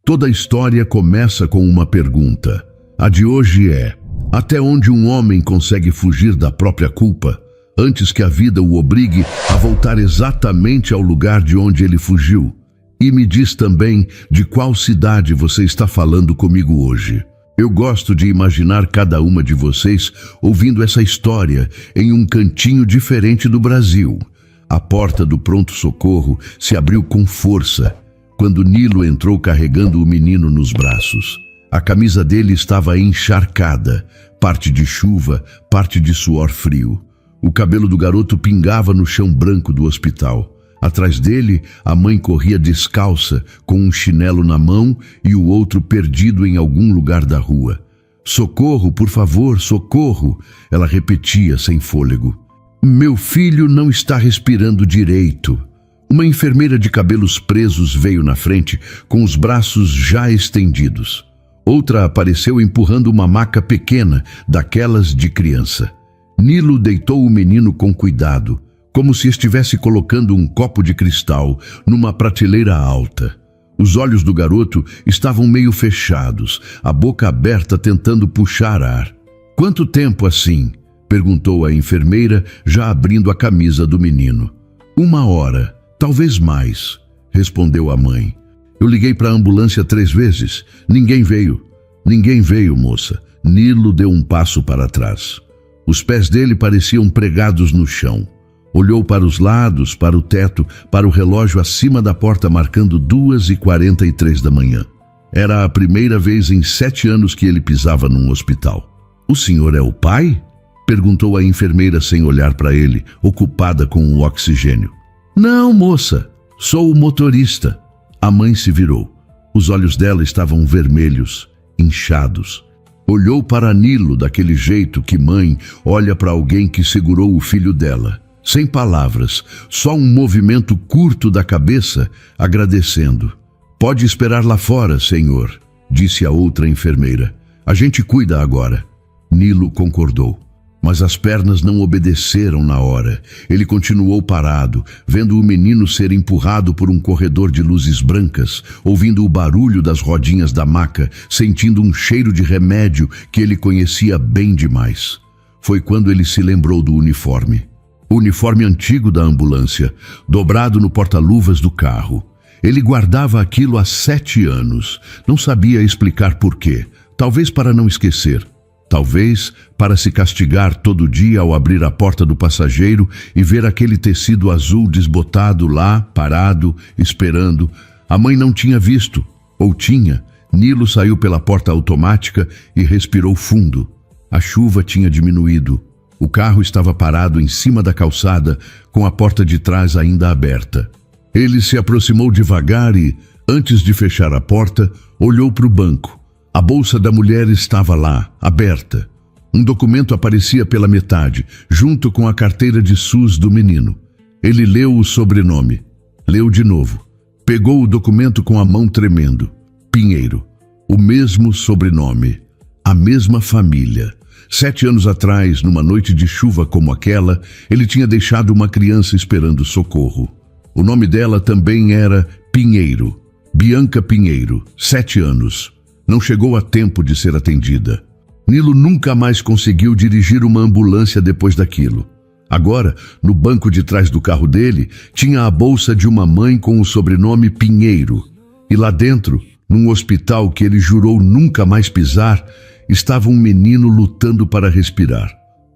Toda história começa com uma pergunta. A de hoje é: até onde um homem consegue fugir da própria culpa, antes que a vida o obrigue a voltar exatamente ao lugar de onde ele fugiu? E me diz também de qual cidade você está falando comigo hoje. Eu gosto de imaginar cada uma de vocês ouvindo essa história em um cantinho diferente do Brasil. A porta do pronto-socorro se abriu com força quando Nilo entrou carregando o menino nos braços. A camisa dele estava encharcada, parte de chuva, parte de suor frio. O cabelo do garoto pingava no chão branco do hospital. Atrás dele, a mãe corria descalça, com um chinelo na mão e o outro perdido em algum lugar da rua. "Socorro, por favor, socorro!" ela repetia sem fôlego. "Meu filho não está respirando direito." Uma enfermeira de cabelos presos veio na frente, com os braços já estendidos. Outra apareceu empurrando uma maca pequena, daquelas de criança. Nilo deitou o menino com cuidado, como se estivesse colocando um copo de cristal numa prateleira alta. Os olhos do garoto estavam meio fechados, a boca aberta tentando puxar ar. "Quanto tempo assim?" perguntou a enfermeira, já abrindo a camisa do menino. "1 hora, talvez mais", respondeu a mãe. "Eu liguei para a ambulância 3 vezes. Ninguém veio." "Ninguém veio, moça." Nilo deu um passo para trás. Os pés dele pareciam pregados no chão. Olhou para os lados, para o teto, para o relógio acima da porta marcando 2h43 da manhã. Era a primeira vez em 7 anos que ele pisava num hospital. "O senhor é o pai?" perguntou a enfermeira sem olhar para ele, ocupada com o oxigênio. "Não, moça, sou o motorista." A mãe se virou. Os olhos dela estavam vermelhos, inchados. Olhou para Nilo daquele jeito que mãe olha para alguém que segurou o filho dela. Sem palavras, só um movimento curto da cabeça, agradecendo. "Pode esperar lá fora, senhor", disse a outra enfermeira. "A gente cuida agora." Nilo concordou. Mas as pernas não obedeceram na hora. Ele continuou parado, vendo o menino ser empurrado por um corredor de luzes brancas, ouvindo o barulho das rodinhas da maca, sentindo um cheiro de remédio que ele conhecia bem demais. Foi quando ele se lembrou do uniforme. O uniforme antigo da ambulância, dobrado no porta-luvas do carro. Ele guardava aquilo há 7 anos. Não sabia explicar por quê. Talvez para não esquecer. Talvez para se castigar todo dia ao abrir a porta do passageiro e ver aquele tecido azul desbotado lá, parado, esperando. A mãe não tinha visto. Ou tinha. Nilo saiu pela porta automática e respirou fundo. A chuva tinha diminuído. O carro estava parado em cima da calçada, com a porta de trás ainda aberta. Ele se aproximou devagar e, antes de fechar a porta, olhou para o banco. A bolsa da mulher estava lá, aberta. Um documento aparecia pela metade, junto com a carteira de SUS do menino. Ele leu o sobrenome. Leu de novo. Pegou o documento com a mão tremendo. Pinheiro. O mesmo sobrenome. A mesma família. 7 anos atrás, numa noite de chuva como aquela, ele tinha deixado uma criança esperando socorro. O nome dela também era Pinheiro. Bianca Pinheiro, 7 anos. Não chegou a tempo de ser atendida. Nilo nunca mais conseguiu dirigir uma ambulância depois daquilo. Agora, no banco de trás do carro dele, tinha a bolsa de uma mãe com o sobrenome Pinheiro. E lá dentro, num hospital que ele jurou nunca mais pisar, estava um menino lutando para respirar.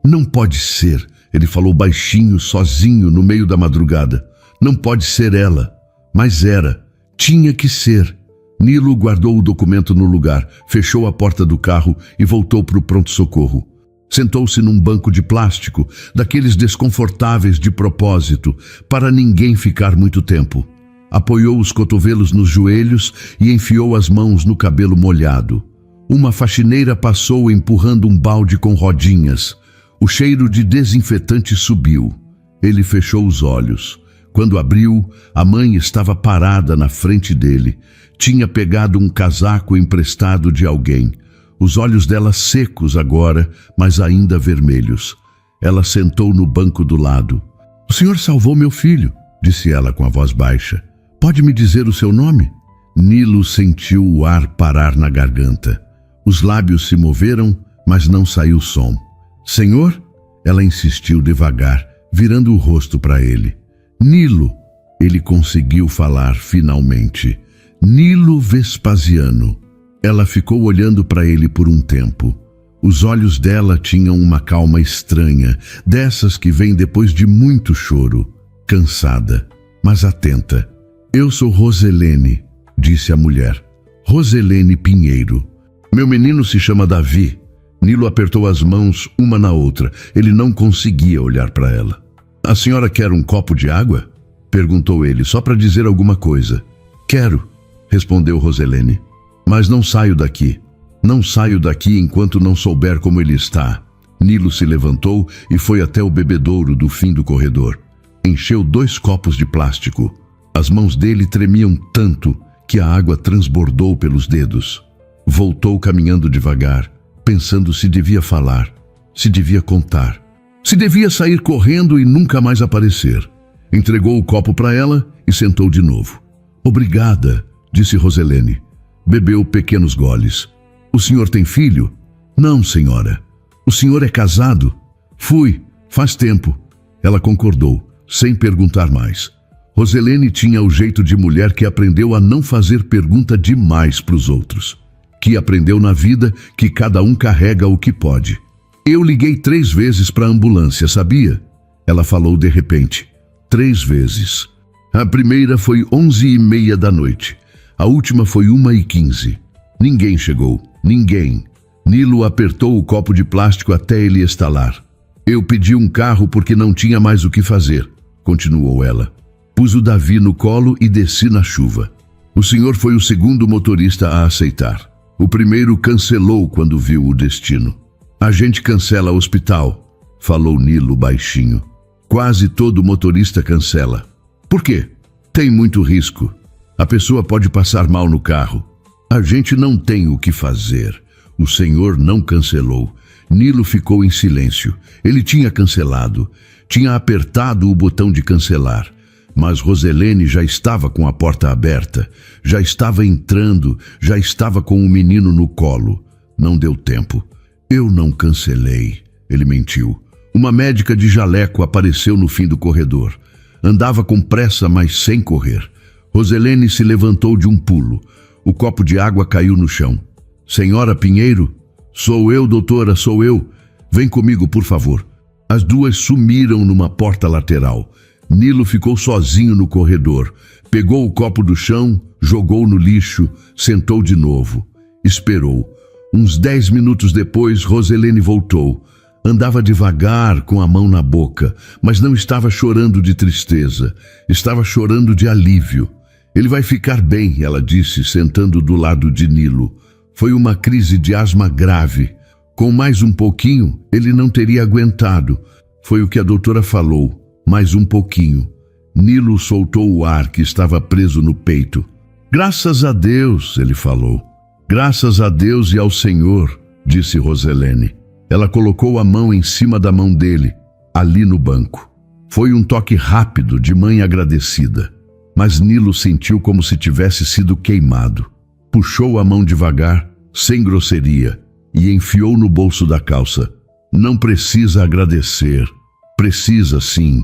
"Não pode ser", ele falou baixinho, sozinho, no meio da madrugada. "Não pode ser ela." Mas era. Tinha que ser. Nilo guardou o documento no lugar, fechou a porta do carro e voltou para o pronto-socorro. Sentou-se num banco de plástico, daqueles desconfortáveis de propósito, para ninguém ficar muito tempo. Apoiou os cotovelos nos joelhos e enfiou as mãos no cabelo molhado. Uma faxineira passou empurrando um balde com rodinhas. O cheiro de desinfetante subiu. Ele fechou os olhos. Quando abriu, a mãe estava parada na frente dele. Tinha pegado um casaco emprestado de alguém. Os olhos dela secos agora, mas ainda vermelhos. Ela sentou no banco do lado. "O senhor salvou meu filho", disse ela com a voz baixa. "Pode me dizer o seu nome?" Nilo sentiu o ar parar na garganta. Os lábios se moveram, mas não saiu som. Senhor? Ela insistiu devagar, virando o rosto para ele. Nilo! Ele conseguiu falar finalmente. Nilo Vespasiano. Ela ficou olhando para ele por um tempo. Os olhos dela tinham uma calma estranha, dessas que vêm depois de muito choro. Cansada, mas atenta. Eu sou Roselene, disse a mulher. Roselene Pinheiro. Meu menino se chama Davi. Nilo apertou as mãos uma na outra. Ele não conseguia olhar para ela. A senhora quer um copo de água? Perguntou ele, só para dizer alguma coisa. Quero, respondeu Roselene. Mas não saio daqui. Não saio daqui enquanto não souber como ele está. Nilo se levantou e foi até o bebedouro do fim do corredor. Encheu 2 copos de plástico. As mãos dele tremiam tanto que a água transbordou pelos dedos. Voltou caminhando devagar, pensando se devia falar, se devia contar, se devia sair correndo e nunca mais aparecer. Entregou o copo para ela e sentou de novo. Obrigada, disse Roselene. Bebeu pequenos goles. O senhor tem filho? Não, senhora. O senhor é casado? Fui, faz tempo. Ela concordou, sem perguntar mais. Roselene tinha o jeito de mulher que aprendeu a não fazer pergunta demais para os outros. Que aprendeu na vida que cada um carrega o que pode. Eu liguei 3 vezes para a ambulância, sabia? Ela falou de repente. 3 vezes. A primeira foi 11h30 da noite. A última foi 1h15. Ninguém chegou. Ninguém. Nilo apertou o copo de plástico até ele estalar. Eu pedi um carro porque não tinha mais o que fazer, continuou ela. Pus o Davi no colo e desci na chuva. O senhor foi o segundo motorista a aceitar. O primeiro cancelou quando viu o destino. A gente cancela hospital, falou Nilo baixinho. Quase todo motorista cancela. Por quê? Tem muito risco. A pessoa pode passar mal no carro. A gente não tem o que fazer. O senhor não cancelou. Nilo ficou em silêncio. Ele tinha cancelado. Tinha apertado o botão de cancelar. Mas Roselene já estava com a porta aberta. Já estava entrando. Já estava com o menino no colo. Não deu tempo. Eu não cancelei. Ele mentiu. Uma médica de jaleco apareceu no fim do corredor. Andava com pressa, mas sem correr. Roselene se levantou de um pulo. O copo de água caiu no chão. Senhora Pinheiro? Sou eu, doutora, sou eu. Vem comigo, por favor. As duas sumiram numa porta lateral. Nilo ficou sozinho no corredor. Pegou o copo do chão, jogou no lixo, sentou de novo. Esperou. Uns 10 minutos depois, Roselene voltou. Andava devagar, com a mão na boca, mas não estava chorando de tristeza. Estava chorando de alívio. Ele vai ficar bem, ela disse, sentando do lado de Nilo. Foi uma crise de asma grave. Com mais um pouquinho, ele não teria aguentado. Foi o que a doutora falou. Mais um pouquinho. Nilo soltou o ar que estava preso no peito. Graças a Deus, ele falou. Graças a Deus e ao Senhor, disse Roselene. Ela colocou a mão em cima da mão dele, ali no banco. Foi um toque rápido, de mãe agradecida. Mas Nilo sentiu como se tivesse sido queimado. Puxou a mão devagar, sem grosseria, e enfiou no bolso da calça. Não precisa agradecer. Precisa sim.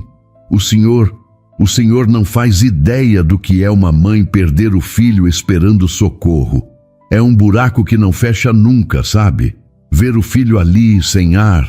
O senhor não faz ideia do que é uma mãe perder o filho esperando socorro. É um buraco que não fecha nunca, sabe? Ver o filho ali, sem ar.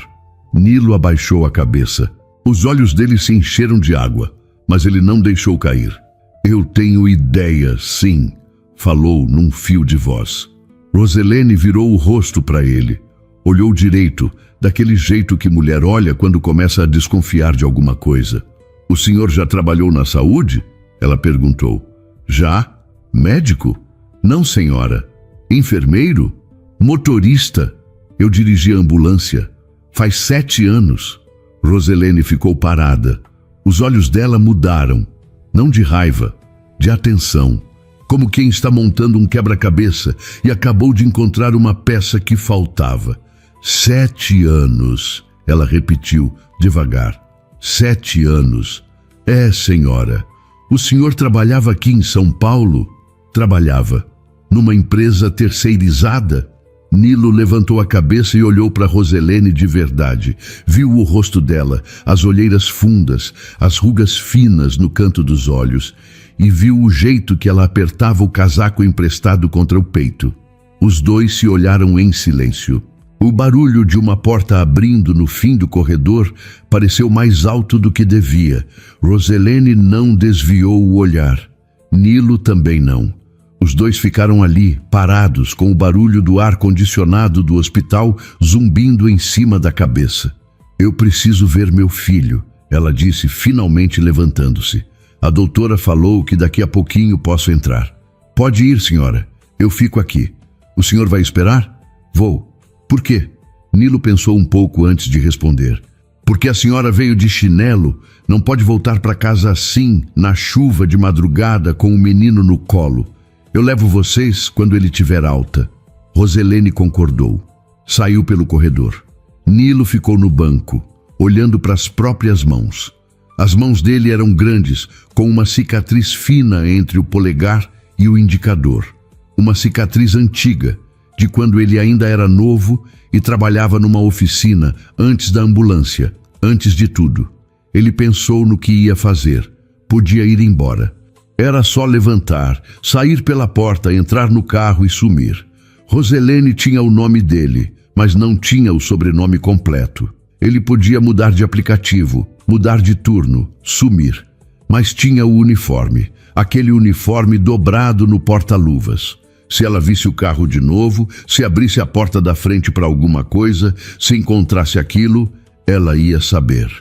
Nilo abaixou a cabeça. Os olhos dele se encheram de água, mas ele não deixou cair. Eu tenho ideia, sim, falou num fio de voz. Roselene virou o rosto para ele. Olhou direito, daquele jeito que mulher olha quando começa a desconfiar de alguma coisa. O senhor já trabalhou na saúde? Ela perguntou. Já? Médico? Não, senhora. Enfermeiro? Motorista? Eu dirigi a ambulância. Faz 7 anos. Roselene ficou parada. Os olhos dela mudaram. Não de raiva, de atenção. Como quem está montando um quebra-cabeça e acabou de encontrar uma peça que faltava. 7 anos, ela repetiu devagar. 7 anos. É, senhora. O senhor trabalhava aqui em São Paulo? Trabalhava numa empresa terceirizada? Nilo levantou a cabeça e olhou para Roselene de verdade. Viu o rosto dela, as olheiras fundas, as rugas finas no canto dos olhos, e viu o jeito que ela apertava o casaco emprestado contra o peito. Os dois se olharam em silêncio. O barulho de uma porta abrindo no fim do corredor pareceu mais alto do que devia. Roselene não desviou o olhar. Nilo também não. Os dois ficaram ali, parados, com o barulho do ar-condicionado do hospital zumbindo em cima da cabeça. Eu preciso ver meu filho, ela disse, finalmente levantando-se. A doutora falou que daqui a pouquinho posso entrar. Pode ir, senhora. Eu fico aqui. O senhor vai esperar? Vou. Por quê? Nilo pensou um pouco antes de responder. Porque a senhora veio de chinelo, não pode voltar para casa assim, na chuva de madrugada, com o menino no colo. Eu levo vocês quando ele tiver alta. Roselene concordou. Saiu pelo corredor. Nilo ficou no banco, olhando para as próprias mãos. As mãos dele eram grandes, com uma cicatriz fina entre o polegar e o indicador. Uma cicatriz antiga, de quando ele ainda era novo e trabalhava numa oficina antes da ambulância, antes de tudo. Ele pensou no que ia fazer. Podia ir embora. Era só levantar, sair pela porta, entrar no carro e sumir. Roselene tinha o nome dele, mas não tinha o sobrenome completo. Ele podia mudar de aplicativo, mudar de turno, sumir. Mas tinha o uniforme, aquele uniforme dobrado no porta-luvas. Se ela visse o carro de novo, se abrisse a porta da frente para alguma coisa, se encontrasse aquilo, ela ia saber.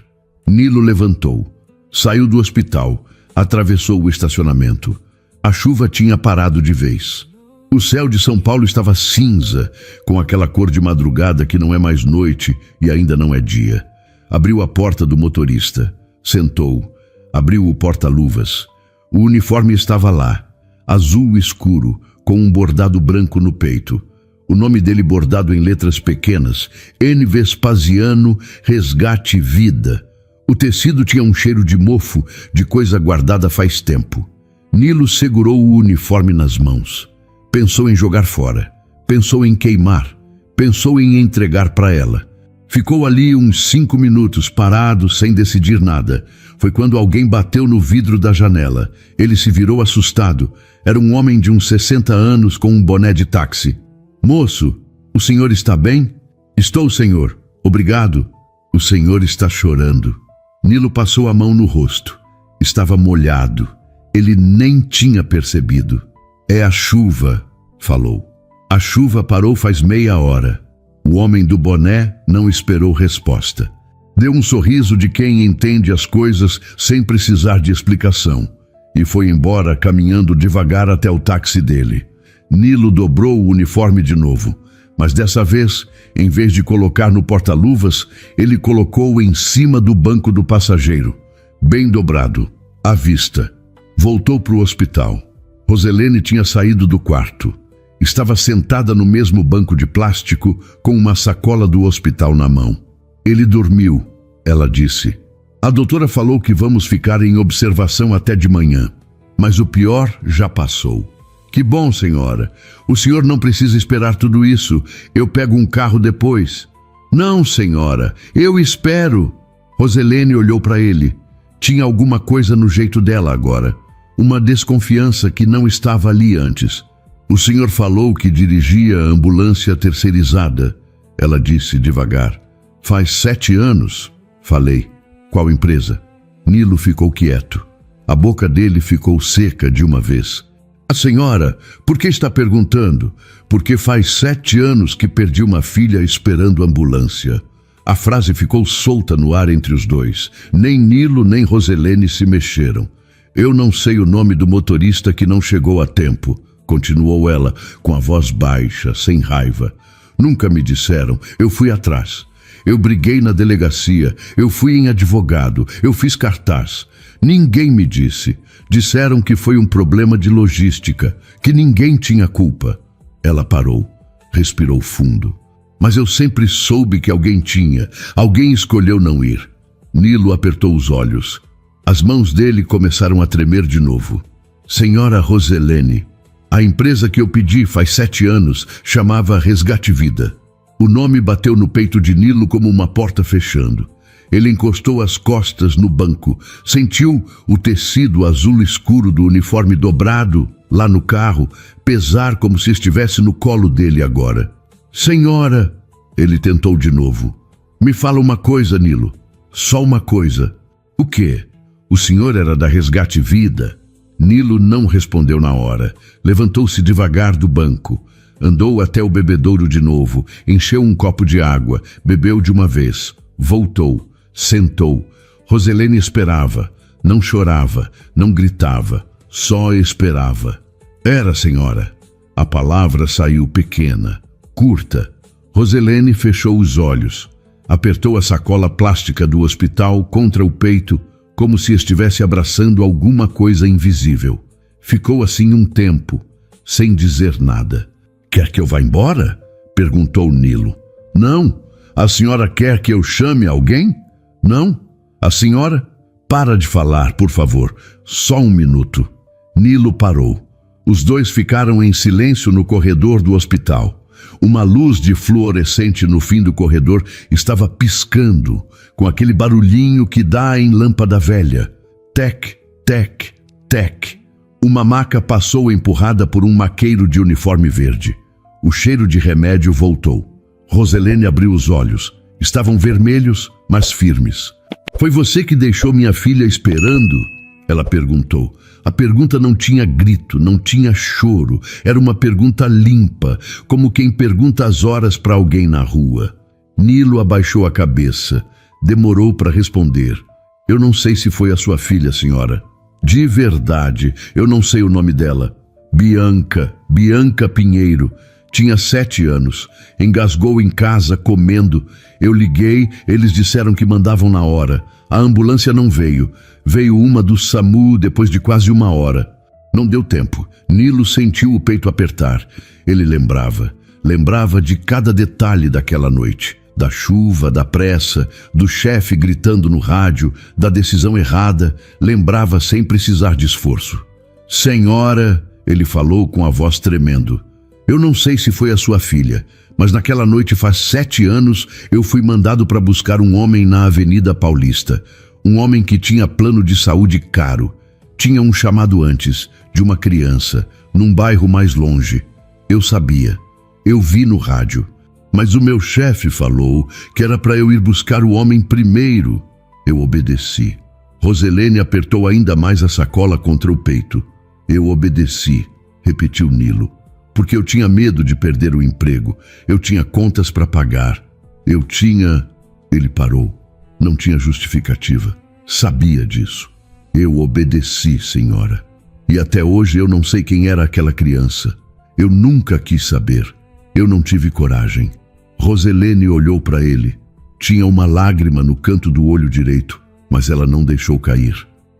Nilo levantou, saiu do hospital, atravessou o estacionamento. A chuva tinha parado de vez. O céu de São Paulo estava cinza, com aquela cor de madrugada que não é mais noite e ainda não é dia. Abriu a porta do motorista, sentou, abriu o porta-luvas. O uniforme estava lá, azul escuro, com um bordado branco no peito. O nome dele bordado em letras pequenas, N. Vespasiano, Resgate Vida. O tecido tinha um cheiro de mofo, de coisa guardada faz tempo. Nilo segurou o uniforme nas mãos. Pensou em jogar fora. Pensou em queimar. Pensou em entregar para ela. Ficou ali uns 5 minutos, parado, sem decidir nada. Foi quando alguém bateu no vidro da janela. Ele se virou assustado. Era um homem de uns 60 anos com um boné de táxi. Moço, o senhor está bem? Estou, senhor. Obrigado. O senhor está chorando. Nilo passou a mão no rosto. Estava molhado. Ele nem tinha percebido. É a chuva, falou. A chuva parou faz meia hora. O homem do boné não esperou resposta. Deu um sorriso de quem entende as coisas sem precisar de explicação. E foi embora caminhando devagar até o táxi dele. Nilo dobrou o uniforme de novo. Mas dessa vez, em vez de colocar no porta-luvas, ele colocou em cima do banco do passageiro, bem dobrado, à vista. Voltou para o hospital. Roselene tinha saído do quarto. Estava sentada no mesmo banco de plástico, com uma sacola do hospital na mão. Ele dormiu, ela disse. A doutora falou que vamos ficar em observação até de manhã, mas o pior já passou. Que bom, senhora. O senhor não precisa esperar tudo isso. Eu pego um carro depois. Não, senhora. Eu espero. Roselene olhou para ele. Tinha alguma coisa no jeito dela agora. Uma desconfiança que não estava ali antes. O senhor falou que dirigia a ambulância terceirizada. Ela disse devagar. Faz 7 anos. Falei. Qual empresa? Nilo ficou quieto. A boca dele ficou seca de uma vez. A senhora, por que está perguntando? Porque faz 7 anos que perdi uma filha esperando ambulância. A frase ficou solta no ar entre os dois. Nem Nilo nem Roselene se mexeram. Eu não sei o nome do motorista que não chegou a tempo, continuou ela, com a voz baixa, sem raiva. Nunca me disseram, eu fui atrás. Eu briguei na delegacia, eu fui em advogado, eu fiz cartaz. Ninguém me disse. Disseram que foi um problema de logística, que ninguém tinha culpa. Ela parou, respirou fundo. Mas eu sempre soube que alguém tinha. Alguém escolheu não ir. Nilo apertou os olhos. As mãos dele começaram a tremer de novo. Senhora Roselene, A empresa que eu pedi faz 7 anos chamava Resgate Vida. O nome bateu no peito de Nilo como uma porta fechando. Ele encostou as costas no banco, sentiu o tecido azul escuro do uniforme dobrado lá no carro pesar como se estivesse no colo dele agora. Senhora, ele tentou de novo. Me fala uma coisa, Nilo. Só uma coisa. O quê? O senhor era da Resgate Vida? Nilo não respondeu na hora. Levantou-se devagar do banco. Andou até o bebedouro de novo, encheu um copo de água, bebeu de uma vez. Voltou, sentou. Roselene esperava. Não chorava, não gritava. Só esperava. Era, senhora. A palavra saiu pequena, curta. Roselene fechou os olhos. Apertou a sacola plástica do hospital contra o peito, como se estivesse abraçando alguma coisa invisível. Ficou assim um tempo, sem dizer nada. Quer que eu vá embora? Perguntou Nilo. Não. A senhora quer que eu chame alguém? Não. A senhora? Para de falar, por favor. Só um minuto. Nilo parou. Os dois ficaram em silêncio no corredor do hospital. Uma luz de fluorescente no fim do corredor estava piscando, com aquele barulhinho que dá em lâmpada velha. Tec, tec, tec. Uma maca passou empurrada por um maqueiro de uniforme verde. O cheiro de remédio voltou. Roselene abriu os olhos. Estavam vermelhos, mas firmes. Foi você que deixou minha filha esperando? Ela perguntou. A pergunta não tinha grito, não tinha choro. Era uma pergunta limpa, como quem pergunta as horas para alguém na rua. Nilo abaixou a cabeça. Demorou para responder. Eu não sei se foi a sua filha, senhora. De verdade, eu não sei o nome dela. Bianca Pinheiro. Tinha 7 anos. Engasgou em casa, comendo. Eu liguei, eles disseram que mandavam na hora. A ambulância não veio. Veio uma do SAMU depois de quase 1 hora. Não deu tempo. Nilo sentiu o peito apertar. Ele lembrava de cada detalhe daquela noite. Da chuva, da pressa, do chefe gritando no rádio, da decisão errada. Lembrava sem precisar de esforço. Senhora, ele falou com a voz tremendo. Eu não sei se foi a sua filha, mas naquela noite faz 7 anos eu fui mandado para buscar um homem na Avenida Paulista. Um homem que tinha plano de saúde caro. Tinha um chamado antes, de uma criança, num bairro mais longe. Eu sabia. Eu vi no rádio. Mas o meu chefe falou que era para eu ir buscar o homem primeiro. Eu obedeci. Roselene apertou ainda mais a sacola contra o peito. Eu obedeci, repetiu Nilo. Porque eu tinha medo de perder o emprego. Eu tinha contas para pagar. Ele parou. Não tinha justificativa. Sabia disso. Eu obedeci, senhora. E até hoje eu não sei quem era aquela criança. Eu nunca quis saber. Eu não tive coragem. Roselene olhou para ele. Tinha uma lágrima no canto do olho direito, mas ela não deixou cair.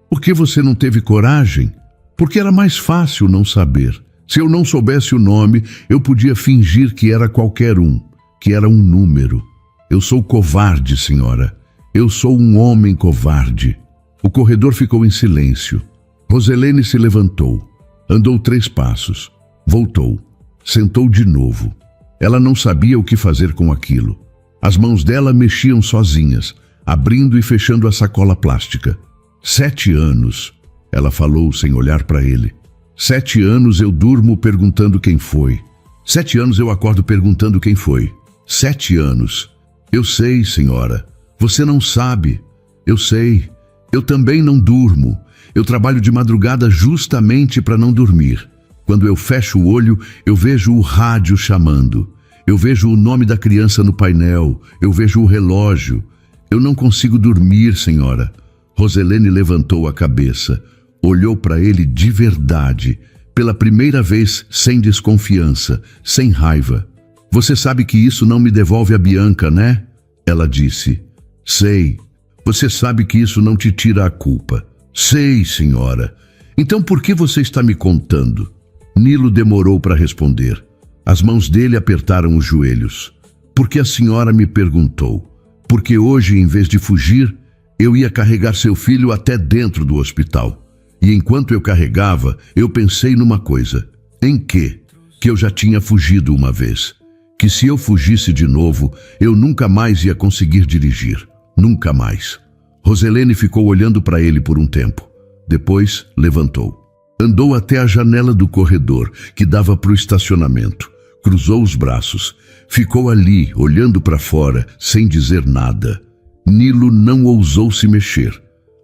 Por que você não teve coragem? Porque era mais fácil não saber. Se eu não soubesse o nome, eu podia fingir que era qualquer um, que era um número. Eu sou covarde, senhora. Eu sou um homem covarde. O corredor ficou em silêncio. Roselene se levantou. Andou 3 passos. Voltou. Sentou de novo. Ela não sabia o que fazer com aquilo. As mãos dela mexiam sozinhas, abrindo e fechando a sacola plástica. 7 anos, ela falou sem olhar para ele. 7 anos eu durmo perguntando quem foi. 7 anos eu acordo perguntando quem foi. 7 anos. Eu sei, senhora. Você não sabe. Eu sei. Eu também não durmo. Eu trabalho de madrugada justamente para não dormir. Quando eu fecho o olho, eu vejo o rádio chamando. Eu vejo o nome da criança no painel. Eu vejo o relógio. Eu não consigo dormir, senhora. Roselene levantou a cabeça. Olhou para ele de verdade, pela primeira vez sem desconfiança, sem raiva. Você sabe que isso não me devolve a Bianca, né? Ela disse. Sei. Você sabe que isso não te tira a culpa. Sei, senhora. Então por que você está me contando? Nilo demorou para responder. As mãos dele apertaram os joelhos. Porque a senhora me perguntou. Porque hoje, em vez de fugir, eu ia carregar seu filho até dentro do hospital. E enquanto eu carregava, eu pensei numa coisa. Em quê? Que eu já tinha fugido uma vez. Que se eu fugisse de novo, eu nunca mais ia conseguir dirigir. Nunca mais. Roselene ficou olhando para ele por um tempo. Depois, levantou. Andou até a janela do corredor, que dava para o estacionamento. Cruzou os braços. Ficou ali, olhando para fora, sem dizer nada. Nilo não ousou se mexer.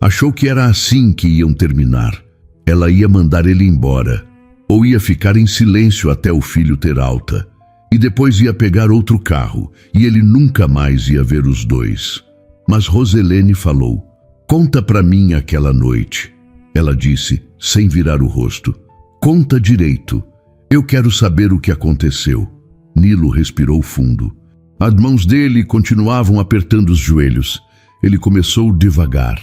Achou que era assim que iam terminar. Ela ia mandar ele embora. Ou ia ficar em silêncio até o filho ter alta. E depois ia pegar outro carro, e ele nunca mais ia ver os dois. Mas Roselene falou: "Conta para mim aquela noite." Ela disse, sem virar o rosto: "Conta direito. Eu quero saber o que aconteceu." Nilo respirou fundo. As mãos dele continuavam apertando os joelhos. Ele começou devagar.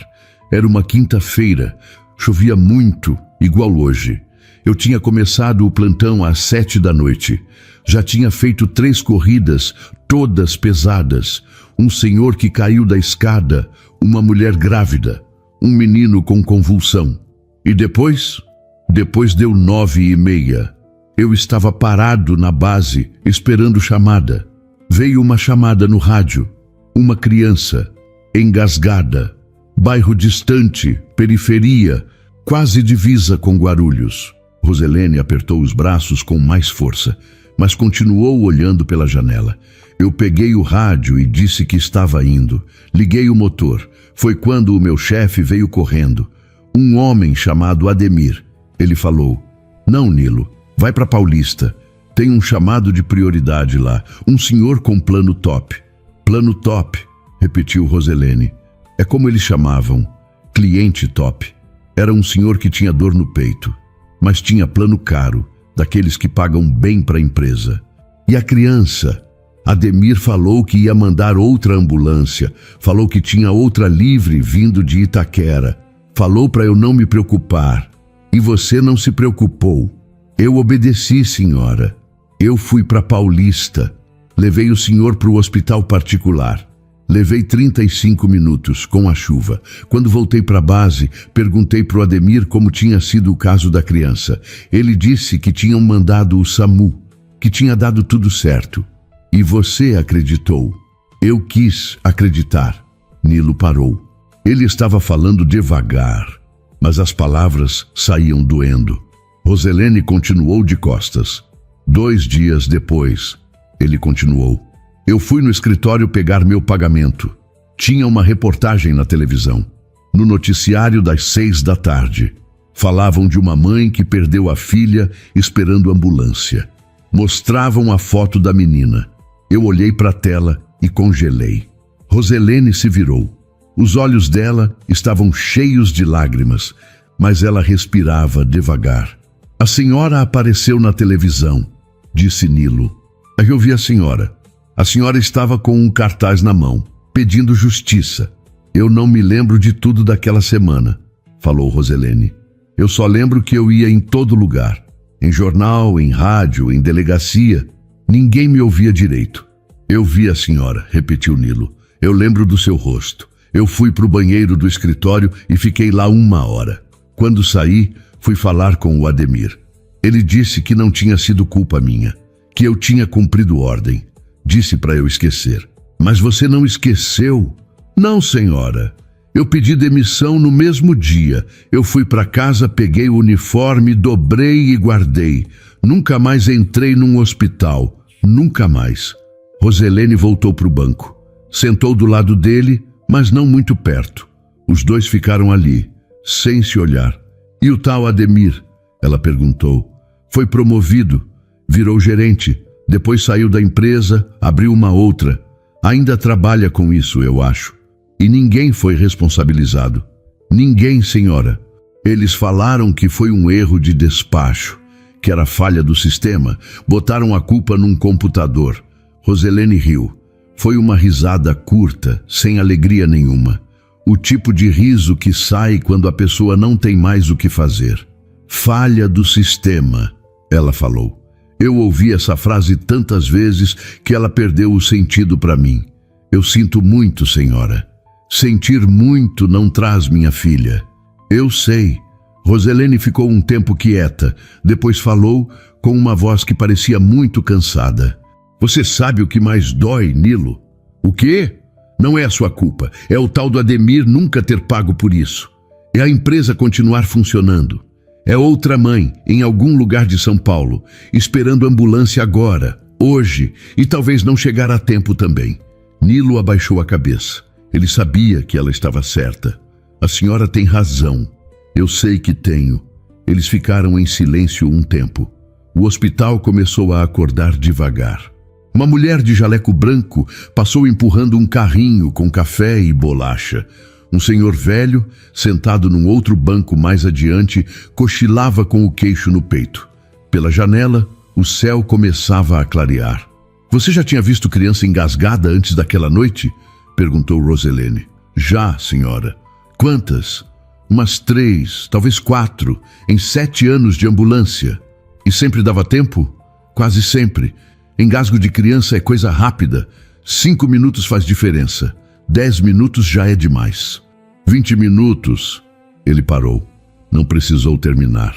Era uma quinta-feira. Chovia muito, igual hoje. Eu tinha começado o plantão às 7 da noite. Já tinha feito 3 corridas, todas pesadas. Um senhor que caiu da escada, uma mulher grávida, um menino com convulsão. E depois? Depois deu 9h30. Eu estava parado na base, esperando chamada. Veio uma chamada no rádio. Uma criança, engasgada. Bairro distante, periferia, quase divisa com Guarulhos. Roselene apertou os braços com mais força, mas continuou olhando pela janela. Eu peguei o rádio e disse que estava indo. Liguei o motor. Foi quando o meu chefe veio correndo. Um homem chamado Ademir. Ele falou: "Não, Nilo, vai para Paulista. Tem um chamado de prioridade lá. Um senhor com plano top." "Plano top", repetiu Roselene. É como eles chamavam, cliente top. Era um senhor que tinha dor no peito, mas tinha plano caro, daqueles que pagam bem para a empresa. E a criança? Ademir falou que ia mandar outra ambulância, falou que tinha outra livre vindo de Itaquera. Falou para eu não me preocupar. E você não se preocupou. Eu obedeci, senhora. Eu fui para Paulista. Levei o senhor para o hospital particular. Levei 35 minutos com a chuva. Quando voltei para a base, perguntei para o Ademir como tinha sido o caso da criança. Ele disse que tinham mandado o SAMU, que tinha dado tudo certo. E você acreditou. Eu quis acreditar. Nilo parou. Ele estava falando devagar, mas as palavras saíam doendo. Roselene continuou de costas. 2 dias depois, ele continuou. Eu fui no escritório pegar meu pagamento. Tinha uma reportagem na televisão. No noticiário das 6 da tarde. Falavam de uma mãe que perdeu a filha esperando ambulância. Mostravam a foto da menina. Eu olhei para a tela e congelei. Roselene se virou. Os olhos dela estavam cheios de lágrimas, mas ela respirava devagar. "A senhora apareceu na televisão", disse Nilo. Eu vi a senhora. A senhora estava com um cartaz na mão, pedindo justiça. Eu não me lembro de tudo daquela semana, falou Roselene. Eu só lembro que eu ia em todo lugar. Em jornal, em rádio, em delegacia. Ninguém me ouvia direito. Eu vi a senhora, repetiu Nilo. Eu lembro do seu rosto. Eu fui para o banheiro do escritório e fiquei lá 1 hora. Quando saí, fui falar com o Ademir. Ele disse que não tinha sido culpa minha, que eu tinha cumprido ordem. Disse para eu esquecer. Mas você não esqueceu? Não, senhora. Eu pedi demissão no mesmo dia. Eu fui para casa, peguei o uniforme, dobrei e guardei. Nunca mais entrei num hospital. Nunca mais. Roselene voltou para o banco. Sentou do lado dele, mas não muito perto. Os dois ficaram ali, sem se olhar. E o tal Ademir? Ela perguntou. Foi promovido, virou gerente. Depois saiu da empresa, abriu uma outra. Ainda trabalha com isso, eu acho. E ninguém foi responsabilizado. Ninguém, senhora. Eles falaram que foi um erro de despacho, que era falha do sistema. Botaram a culpa num computador. Roselene riu. Foi uma risada curta, sem alegria nenhuma. O tipo de riso que sai quando a pessoa não tem mais o que fazer. Falha do sistema, ela falou. Eu ouvi essa frase tantas vezes que ela perdeu o sentido para mim. Eu sinto muito, senhora. Sentir muito não traz minha filha. Eu sei. Roselene ficou um tempo quieta, depois falou com uma voz que parecia muito cansada. Você sabe o que mais dói, Nilo? O quê? Não é a sua culpa, é o tal do Ademir nunca ter pago por isso. É a empresa continuar funcionando. É outra mãe, em algum lugar de São Paulo, esperando ambulância agora, hoje, e talvez não chegar a tempo também. Nilo abaixou a cabeça. Ele sabia que ela estava certa. A senhora tem razão. Eu sei que tenho. Eles ficaram em silêncio um tempo. O hospital começou a acordar devagar. Uma mulher de jaleco branco passou empurrando um carrinho com café e bolacha. Um senhor velho, sentado num outro banco mais adiante, cochilava com o queixo no peito. Pela janela, o céu começava a clarear. Você já tinha visto criança engasgada antes daquela noite? Perguntou Roselene. Já, senhora. Quantas? Umas 3, talvez 4, em 7 anos de ambulância. E sempre dava tempo? Quase sempre. Engasgo de criança é coisa rápida. 5 minutos faz diferença. 10 minutos já é demais. 20 minutos. Ele parou. Não precisou terminar.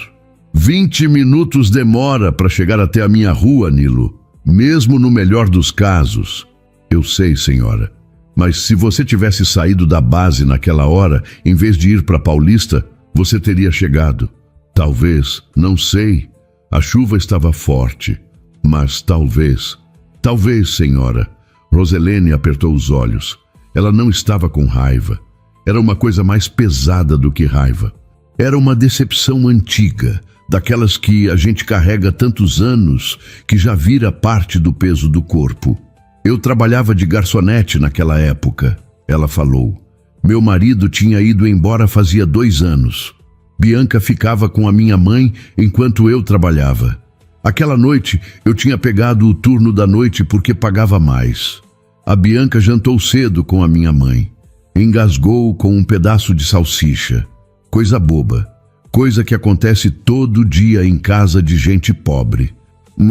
20 minutos demora para chegar até a minha rua, Nilo. Mesmo no melhor dos casos. Eu sei, senhora. Mas se você tivesse saído da base naquela hora, em vez de ir para Paulista, você teria chegado. Talvez, não sei. A chuva estava forte. Mas talvez. Talvez, senhora. Roselene apertou os olhos. Ela não estava com raiva. Era uma coisa mais pesada do que raiva. Era uma decepção antiga, daquelas que a gente carrega tantos anos que já vira parte do peso do corpo. Eu trabalhava de garçonete naquela época, ela falou. Meu marido tinha ido embora fazia 2 anos. Bianca ficava com a minha mãe enquanto eu trabalhava. Aquela noite eu tinha pegado o turno da noite porque pagava mais. A Bianca jantou cedo com a minha mãe. Engasgou com um pedaço de salsicha. Coisa boba. Coisa que acontece todo dia em casa de gente pobre.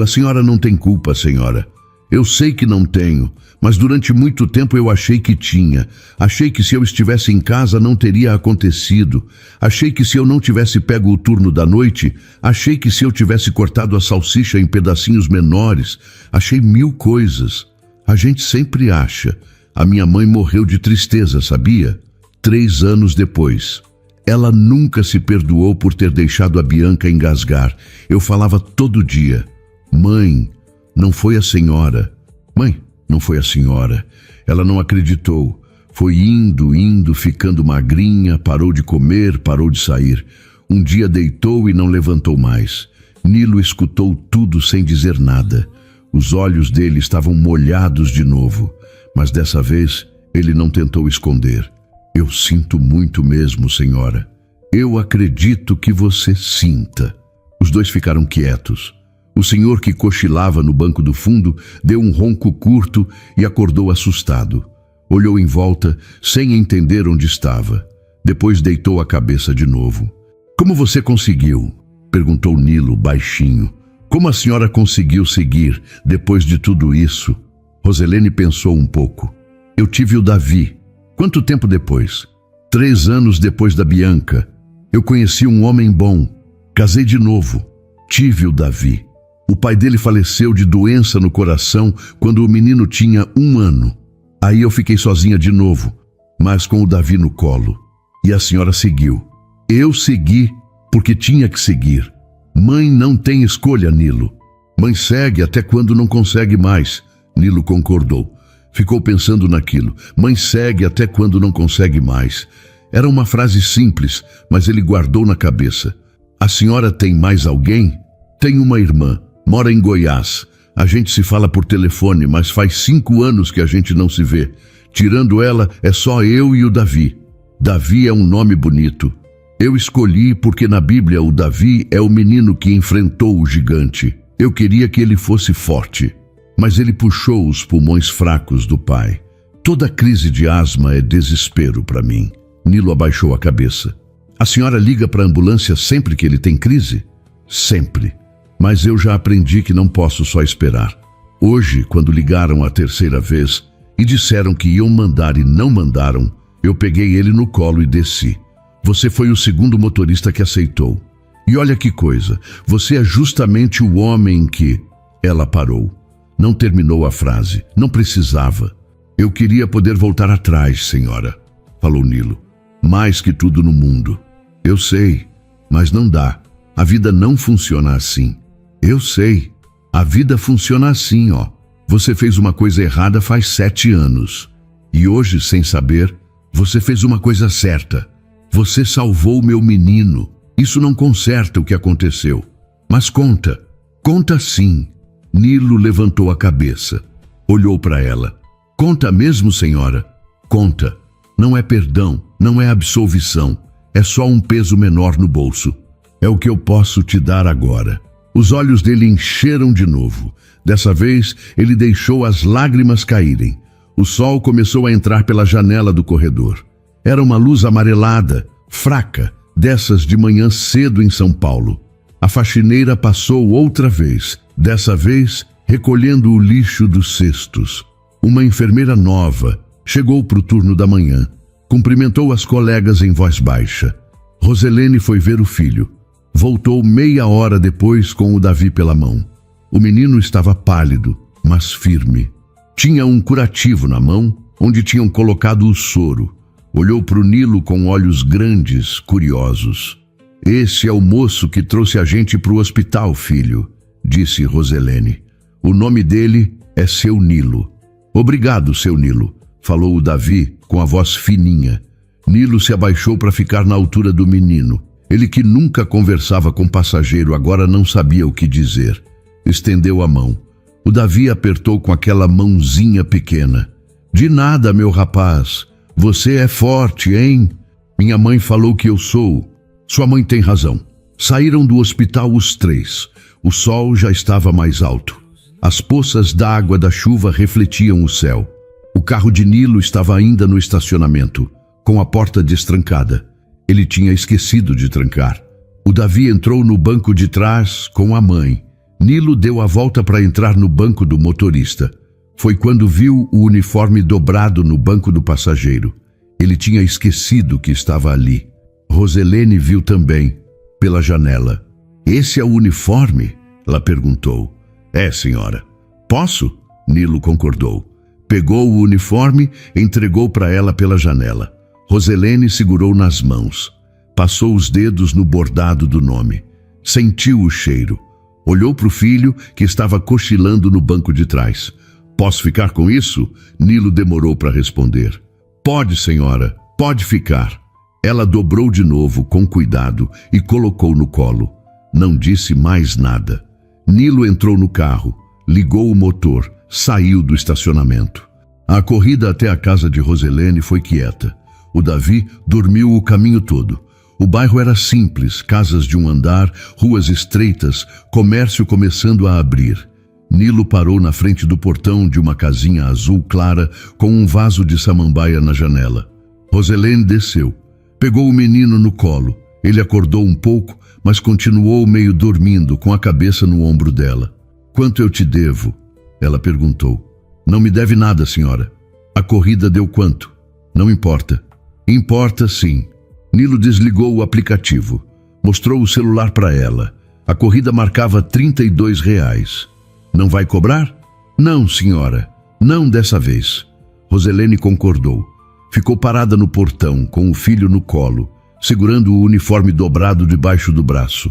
A senhora não tem culpa, senhora. Eu sei que não tenho, mas durante muito tempo eu achei que tinha. Achei que se eu estivesse em casa não teria acontecido. Achei que se eu não tivesse pego o turno da noite, achei que se eu tivesse cortado a salsicha em pedacinhos menores, achei 1000 coisas. A gente sempre acha. A minha mãe morreu de tristeza, sabia? 3 anos depois. Ela nunca se perdoou por ter deixado a Bianca engasgar. Eu falava todo dia, mãe, não foi a senhora. Mãe, não foi a senhora. Ela não acreditou. Foi indo, ficando magrinha, parou de comer, parou de sair. Um dia deitou e não levantou mais. Nilo escutou tudo sem dizer nada. Os olhos dele estavam molhados de novo, mas dessa vez ele não tentou esconder. Eu sinto muito mesmo, senhora. Eu acredito que você sinta. Os dois ficaram quietos. O senhor que cochilava no banco do fundo deu um ronco curto e acordou assustado. Olhou em volta, sem entender onde estava. Depois deitou a cabeça de novo. Como você conseguiu? Perguntou Nilo, baixinho. Como a senhora conseguiu seguir depois de tudo isso? Roselene pensou um pouco. Eu tive o Davi. Quanto tempo depois? 3 anos depois da Bianca. Eu conheci um homem bom. Casei de novo. Tive o Davi. O pai dele faleceu de doença no coração quando o menino tinha 1 ano. Aí eu fiquei sozinha de novo, mas com o Davi no colo. E a senhora seguiu. Eu segui porque tinha que seguir. Mãe não tem escolha, Nilo. Mãe segue até quando não consegue mais. Nilo concordou. Ficou pensando naquilo. Mãe segue até quando não consegue mais. Era uma frase simples, mas ele guardou na cabeça. A senhora tem mais alguém? Tenho uma irmã. Mora em Goiás. A gente se fala por telefone, mas faz 5 anos que a gente não se vê. Tirando ela, é só eu e o Davi. Davi é um nome bonito. Eu escolhi porque na Bíblia o Davi é o menino que enfrentou o gigante. Eu queria que ele fosse forte, mas ele puxou os pulmões fracos do pai. Toda crise de asma é desespero para mim. Nilo abaixou a cabeça. A senhora liga para a ambulância sempre que ele tem crise? Sempre. Mas eu já aprendi que não posso só esperar. Hoje, quando ligaram a 3ª vez e disseram que iam mandar e não mandaram, eu peguei ele no colo e desci. Você foi o segundo motorista que aceitou. E olha que coisa, você é justamente o homem que... Ela parou. Não terminou a frase. Não precisava. Eu queria poder voltar atrás, senhora, falou Nilo. Mais que tudo no mundo. Eu sei, mas não dá. A vida não funciona assim. Eu sei. A vida funciona assim, ó. Você fez uma coisa errada faz 7 anos. E hoje, sem saber, você fez uma coisa certa. Você salvou meu menino. Isso não conserta o que aconteceu. Mas conta. Conta sim. Nilo levantou a cabeça. Olhou para ela. Conta mesmo, senhora? Conta. Não é perdão, não é absolvição. É só um peso menor no bolso. É o que eu posso te dar agora. Os olhos dele encheram de novo. Dessa vez, ele deixou as lágrimas caírem. O sol começou a entrar pela janela do corredor. Era uma luz amarelada, fraca, dessas de manhã cedo em São Paulo. A faxineira passou outra vez, dessa vez recolhendo o lixo dos cestos. Uma enfermeira nova chegou para o turno da manhã. Cumprimentou as colegas em voz baixa. Roselene foi ver o filho. Voltou meia hora depois com o Davi pela mão. O menino estava pálido, mas firme. Tinha um curativo na mão, onde tinham colocado o soro. Olhou para o Nilo com olhos grandes, curiosos. Esse é o moço que trouxe a gente para o hospital, filho, disse Roselene. O nome dele é seu Nilo. Obrigado, seu Nilo, falou o Davi com a voz fininha. Nilo se abaixou para ficar na altura do menino. Ele que nunca conversava com passageiro agora não sabia o que dizer. Estendeu a mão. O Davi apertou com aquela mãozinha pequena. De nada, meu rapaz. Você é forte, hein? Minha mãe falou que eu sou. Sua mãe tem razão. Saíram do hospital os 3. O sol já estava mais alto. As poças d'água da chuva refletiam o céu. O carro de Nilo estava ainda no estacionamento, com a porta destrancada. Ele tinha esquecido de trancar. O Davi entrou no banco de trás com a mãe. Nilo deu a volta para entrar no banco do motorista. Foi quando viu o uniforme dobrado no banco do passageiro. Ele tinha esquecido que estava ali. Roselene viu também, pela janela. Esse é o uniforme? Ela perguntou. É, senhora. Posso? Nilo concordou. Pegou o uniforme, entregou para ela pela janela. Roselene segurou nas mãos. Passou os dedos no bordado do nome. Sentiu o cheiro. Olhou para o filho, que estava cochilando no banco de trás. Posso ficar com isso? Nilo demorou para responder. Pode, senhora. Pode ficar. Ela dobrou de novo, com cuidado, e colocou no colo. Não disse mais nada. Nilo entrou no carro, ligou o motor, saiu do estacionamento. A corrida até a casa de Roselene foi quieta. O Davi dormiu o caminho todo. O bairro era simples, casas de um andar, ruas estreitas, comércio começando a abrir. Nilo parou na frente do portão de uma casinha azul clara com um vaso de samambaia na janela. Roselene desceu. Pegou o menino no colo. Ele acordou um pouco, mas continuou meio dormindo, com a cabeça no ombro dela. Quanto eu te devo? Ela perguntou. Não me deve nada, senhora. A corrida deu quanto? Não importa. Importa sim. Nilo desligou o aplicativo. Mostrou o celular para ela. A corrida marcava R$ 32. Não vai cobrar? Não, senhora. Não dessa vez. Roselene concordou. Ficou parada no portão, com o filho no colo, segurando o uniforme dobrado debaixo do braço.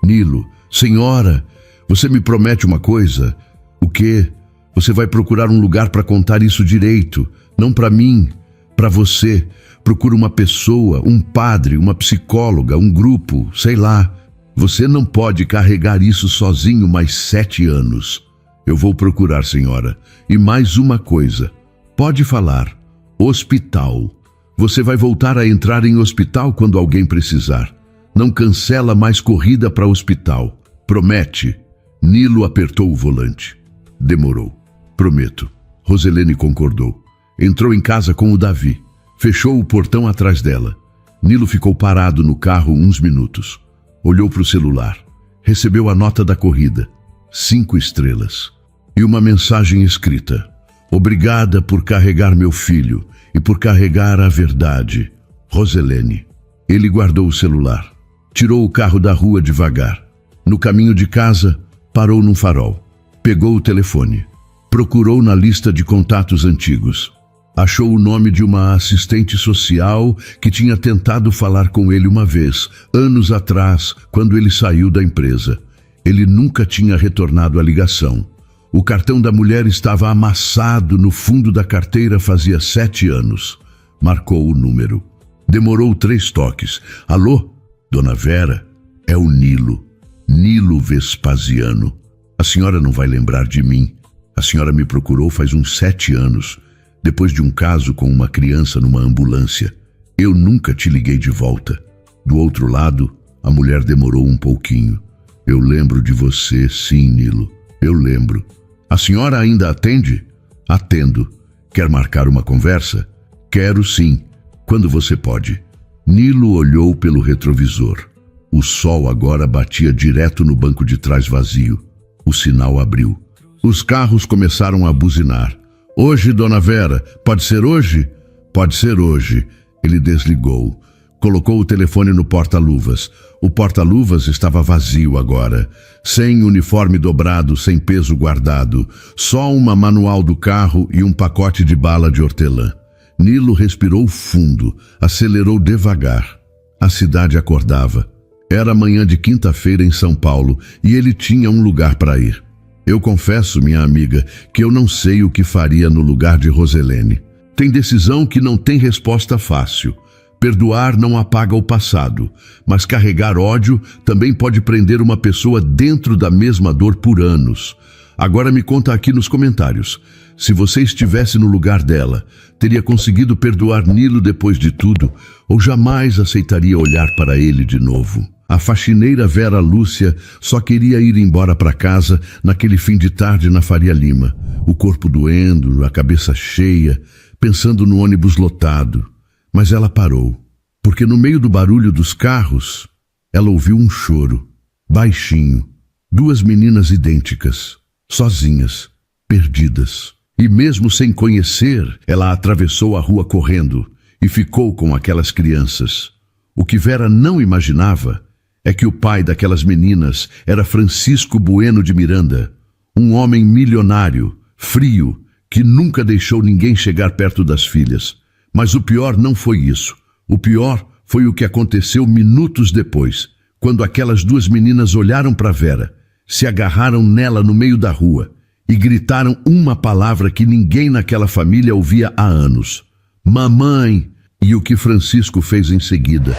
Nilo, senhora, você me promete uma coisa? O quê? Você vai procurar um lugar para contar isso direito. Não para mim, para você. Procura uma pessoa, um padre, uma psicóloga, um grupo, sei lá. Você não pode carregar isso sozinho mais 7 anos. Eu vou procurar, senhora. E mais uma coisa. Pode falar. Hospital. Você vai voltar a entrar em hospital quando alguém precisar. Não cancela mais corrida para hospital. Promete. Nilo apertou o volante. Demorou. Prometo. Roselene concordou. Entrou em casa com o Davi. Fechou o portão atrás dela. Nilo ficou parado no carro uns minutos. Olhou para o celular. Recebeu a nota da corrida. 5 estrelas. E uma mensagem escrita. Obrigada por carregar meu filho e por carregar a verdade. Roselene. Ele guardou o celular. Tirou o carro da rua devagar. No caminho de casa, parou num farol. Pegou o telefone. Procurou na lista de contatos antigos. Achou o nome de uma assistente social que tinha tentado falar com ele uma vez, anos atrás, quando ele saiu da empresa. Ele nunca tinha retornado a ligação. O cartão da mulher estava amassado no fundo da carteira fazia 7 anos. Marcou o número. Demorou 3 toques. Alô? Dona Vera? É o Nilo. Nilo Vespasiano. A senhora não vai lembrar de mim. A senhora me procurou faz uns 7 anos, depois de um caso com uma criança numa ambulância. Eu nunca te liguei de volta. Do outro lado, a mulher demorou um pouquinho. Eu lembro de você, sim, Nilo. Eu lembro. A senhora ainda atende? Atendo. Quer marcar uma conversa? Quero sim. Quando você pode? Nilo olhou pelo retrovisor. O sol agora batia direto no banco de trás vazio. O sinal abriu. Os carros começaram a buzinar. Hoje, Dona Vera, pode ser hoje? Pode ser hoje. Ele desligou. Colocou o telefone no porta-luvas. O porta-luvas estava vazio agora. Sem uniforme dobrado, sem peso guardado. Só uma manual do carro e um pacote de bala de hortelã. Nilo respirou fundo. Acelerou devagar. A cidade acordava. Era manhã de quinta-feira em São Paulo e ele tinha um lugar para ir. Eu confesso, minha amiga, que eu não sei o que faria no lugar de Roselene. Tem decisão que não tem resposta fácil. Perdoar não apaga o passado, mas carregar ódio também pode prender uma pessoa dentro da mesma dor por anos. Agora me conta aqui nos comentários. Se você estivesse no lugar dela, teria conseguido perdoar Nilo depois de tudo ou jamais aceitaria olhar para ele de novo? A faxineira Vera Lúcia só queria ir embora para casa naquele fim de tarde na Faria Lima. O corpo doendo, a cabeça cheia, pensando no ônibus lotado. Mas ela parou, porque no meio do barulho dos carros, ela ouviu um choro, baixinho. 2 meninas idênticas, sozinhas, perdidas. E mesmo sem conhecer, ela atravessou a rua correndo e ficou com aquelas crianças. O que Vera não imaginava é que o pai daquelas meninas era Francisco Bueno de Miranda, um homem milionário, frio, que nunca deixou ninguém chegar perto das filhas. Mas o pior não foi isso. O pior foi o que aconteceu minutos depois, quando aquelas 2 meninas olharam para Vera, se agarraram nela no meio da rua e gritaram uma palavra que ninguém naquela família ouvia há anos: mamãe! E o que Francisco fez em seguida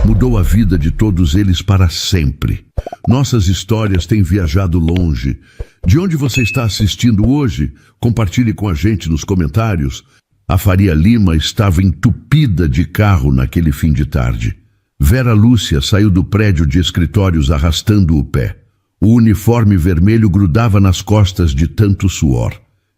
mudou a vida de todos eles para sempre. Nossas histórias têm viajado longe. De onde você está assistindo hoje? Compartilhe com a gente nos comentários. A Faria Lima estava entupida de carro naquele fim de tarde. Vera Lúcia saiu do prédio de escritórios arrastando o pé. O uniforme vermelho grudava nas costas de tanto suor.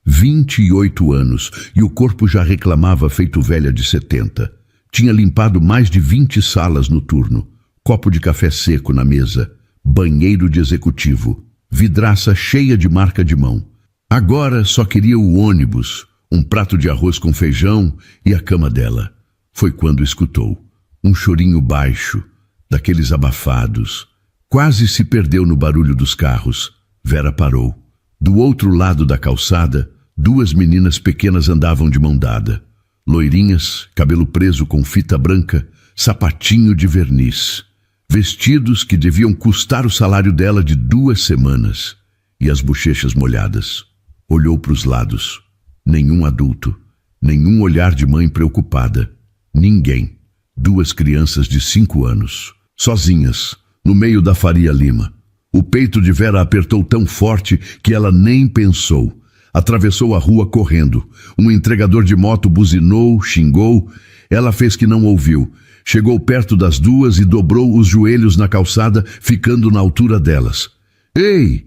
28 anos, e o corpo já reclamava feito velha de 70. Tinha limpado mais de 20 salas no turno. Copo de café seco na mesa. Banheiro de executivo. Vidraça cheia de marca de mão. Agora só queria o ônibus, um prato de arroz com feijão e a cama dela. Foi quando escutou um chorinho baixo, daqueles abafados. Quase se perdeu no barulho dos carros. Vera parou. Do outro lado da calçada, 2 meninas pequenas andavam de mão dada. Loirinhas, cabelo preso com fita branca, sapatinho de verniz. Vestidos que deviam custar o salário dela de 2 semanas. E as bochechas molhadas. Olhou para os lados. Nenhum adulto. Nenhum olhar de mãe preocupada. Ninguém. 2 crianças de 5 anos. Sozinhas, no meio da Faria Lima. O peito de Vera apertou tão forte que ela nem pensou. Atravessou a rua correndo. Um entregador de moto buzinou, xingou. Ela fez que não ouviu. Chegou perto das 2 e dobrou os joelhos na calçada, ficando na altura delas. Ei,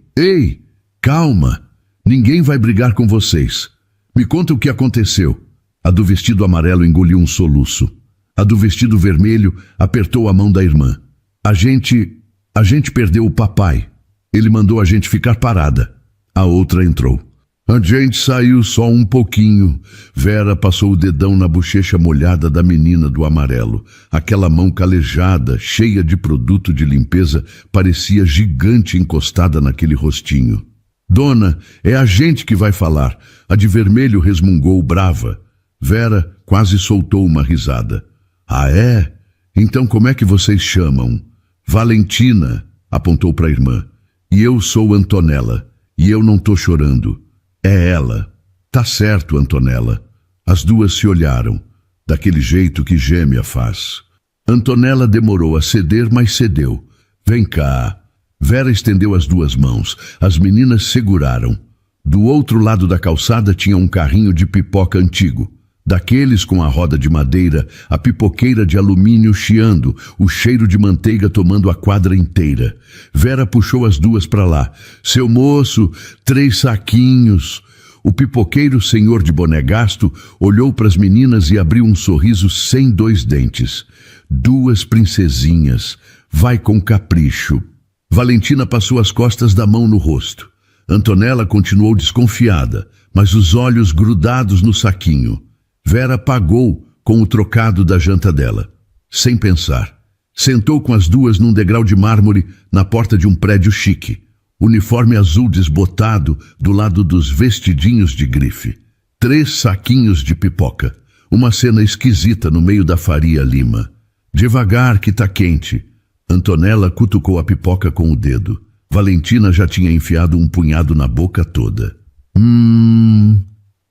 calma. Ninguém vai brigar com vocês. Me conta o que aconteceu. A do vestido amarelo engoliu um soluço. A do vestido vermelho apertou a mão da irmã. A gente perdeu o papai. Ele mandou a gente ficar parada. A outra entrou. A gente saiu só um pouquinho. Vera passou o dedão na bochecha molhada da menina do amarelo. Aquela mão calejada, cheia de produto de limpeza, parecia gigante encostada naquele rostinho. Dona, é a gente que vai falar. A de vermelho resmungou brava. Vera quase soltou uma risada. Ah, é? Então como é que vocês chamam? Valentina, apontou para a irmã. E eu sou Antonella. E eu não tô chorando. É ela. Tá certo, Antonella. As duas se olharam, daquele jeito que gêmea faz. Antonella demorou a ceder, mas cedeu. Vem cá. Vera estendeu as duas mãos. As meninas seguraram. Do outro lado da calçada tinha um carrinho de pipoca antigo. Daqueles com a roda de madeira, a pipoqueira de alumínio chiando, o cheiro de manteiga tomando a quadra inteira. Vera puxou as duas para lá. Seu moço, 3 saquinhos. O pipoqueiro, senhor de boné gasto, olhou para as meninas e abriu um sorriso sem 2 dentes. 2 princesinhas. Vai com capricho. Valentina passou as costas da mão no rosto. Antonella continuou desconfiada, mas os olhos grudados no saquinho. Vera pagou com o trocado da janta dela, sem pensar. Sentou com as duas num degrau de mármore na porta de um prédio chique. Uniforme azul desbotado do lado dos vestidinhos de grife. 3 saquinhos de pipoca. Uma cena esquisita no meio da Faria Lima. Devagar que tá quente. Antonella cutucou a pipoca com o dedo. Valentina já tinha enfiado um punhado na boca toda.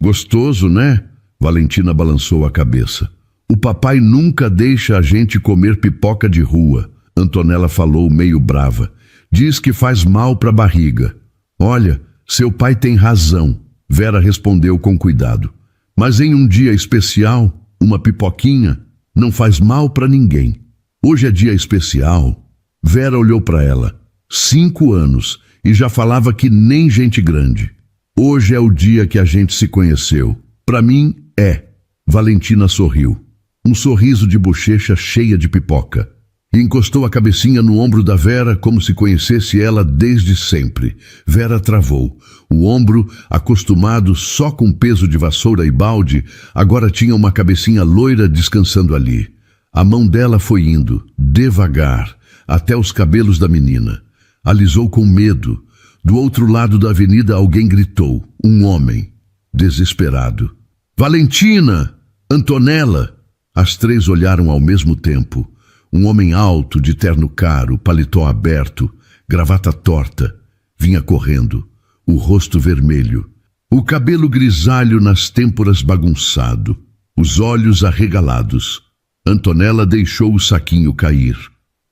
Gostoso, né? Valentina balançou a cabeça. O papai nunca deixa a gente comer pipoca de rua. Antonella falou meio brava. Diz que faz mal para a barriga. Olha, seu pai tem razão. Vera respondeu com cuidado. Mas em um dia especial, uma pipoquinha não faz mal para ninguém. Hoje é dia especial. Vera olhou para ela. 5 anos e já falava que nem gente grande. Hoje é o dia que a gente se conheceu. Para mim, é. Valentina sorriu. Um sorriso de bochecha cheia de pipoca. E encostou a cabecinha no ombro da Vera como se conhecesse ela desde sempre. Vera travou. O ombro, acostumado só com peso de vassoura e balde, agora tinha uma cabecinha loira descansando ali. A mão dela foi indo, devagar, até os cabelos da menina. Alisou com medo. Do outro lado da avenida alguém gritou. Um homem. Desesperado. Valentina! Antonella! As 3 olharam ao mesmo tempo. Um homem alto, de terno caro, paletó aberto, gravata torta. Vinha correndo. O rosto vermelho. O cabelo grisalho nas têmporas bagunçado. Os olhos arregalados. Antonella deixou o saquinho cair.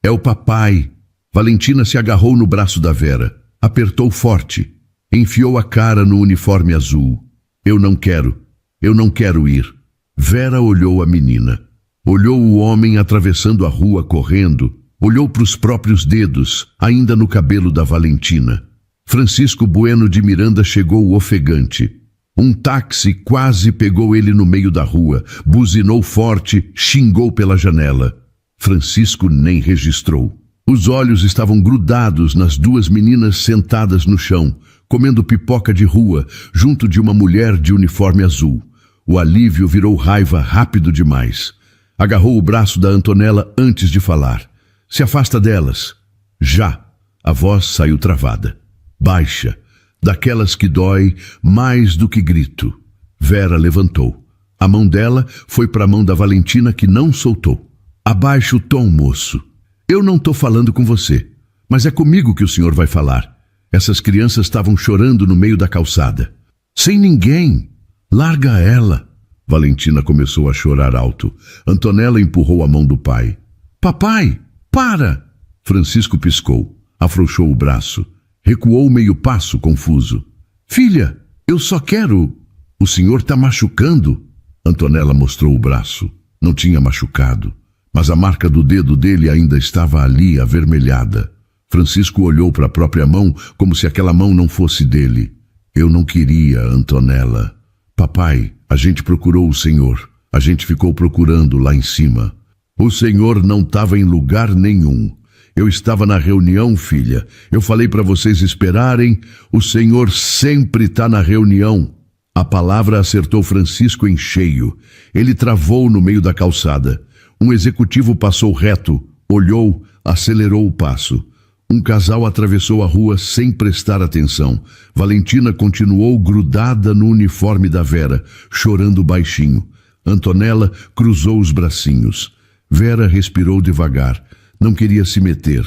É o papai. Valentina se agarrou no braço da Vera. Apertou forte. Enfiou a cara no uniforme azul. Eu não quero ir. Vera olhou a menina. Olhou o homem atravessando a rua correndo. Olhou para os próprios dedos, ainda no cabelo da Valentina. Francisco Bueno de Miranda chegou ofegante. Um táxi quase pegou ele no meio da rua. Buzinou forte, xingou pela janela. Francisco nem registrou. Os olhos estavam grudados nas 2 meninas sentadas no chão, comendo pipoca de rua, junto de uma mulher de uniforme azul. O alívio virou raiva rápido demais. Agarrou o braço da Antonella antes de falar. Se afasta delas. Já. A voz saiu travada. Baixa. Daquelas que dói mais do que grito. Vera levantou. A mão dela foi para a mão da Valentina que não soltou. Abaixa o tom, moço. Eu não estou falando com você, mas é comigo que o senhor vai falar. Essas crianças estavam chorando no meio da calçada. Sem ninguém. Larga ela. Valentina começou a chorar alto. Antonella empurrou a mão do pai. Papai, para! Francisco piscou, afrouxou o braço, recuou meio passo confuso. Filha, eu só quero... O senhor está machucando? Antonella mostrou o braço. Não tinha machucado, mas a marca do dedo dele ainda estava ali, avermelhada. Francisco olhou para a própria mão como se aquela mão não fosse dele. Eu não queria, Antonella. Papai, a gente procurou o senhor. A gente ficou procurando lá em cima. O senhor não estava em lugar nenhum. Eu estava na reunião, filha. Eu falei para vocês esperarem. O Senhor sempre está na reunião. A palavra acertou Francisco em cheio. Ele travou no meio da calçada. Um executivo passou reto, olhou, acelerou o passo. Um casal atravessou a rua sem prestar atenção. Valentina continuou grudada no uniforme da Vera, chorando baixinho. Antonella cruzou os bracinhos. Vera respirou devagar. Não queria se meter,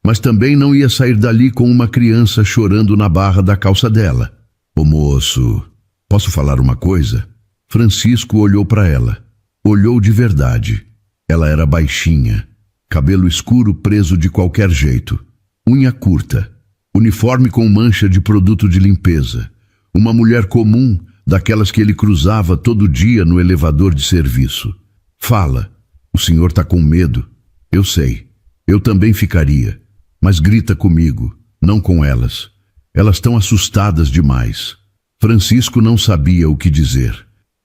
mas também não ia sair dali com uma criança chorando na barra da calça dela. Ô moço, posso falar uma coisa? Francisco olhou para ela. Olhou de verdade. Ela era baixinha, cabelo escuro preso de qualquer jeito, unha curta, uniforme com mancha de produto de limpeza. Uma mulher comum, daquelas que ele cruzava todo dia no elevador de serviço. Fala, o senhor está com medo. Eu sei. Eu também ficaria, mas grita comigo, não com elas. Elas estão assustadas demais. Francisco não sabia o que dizer.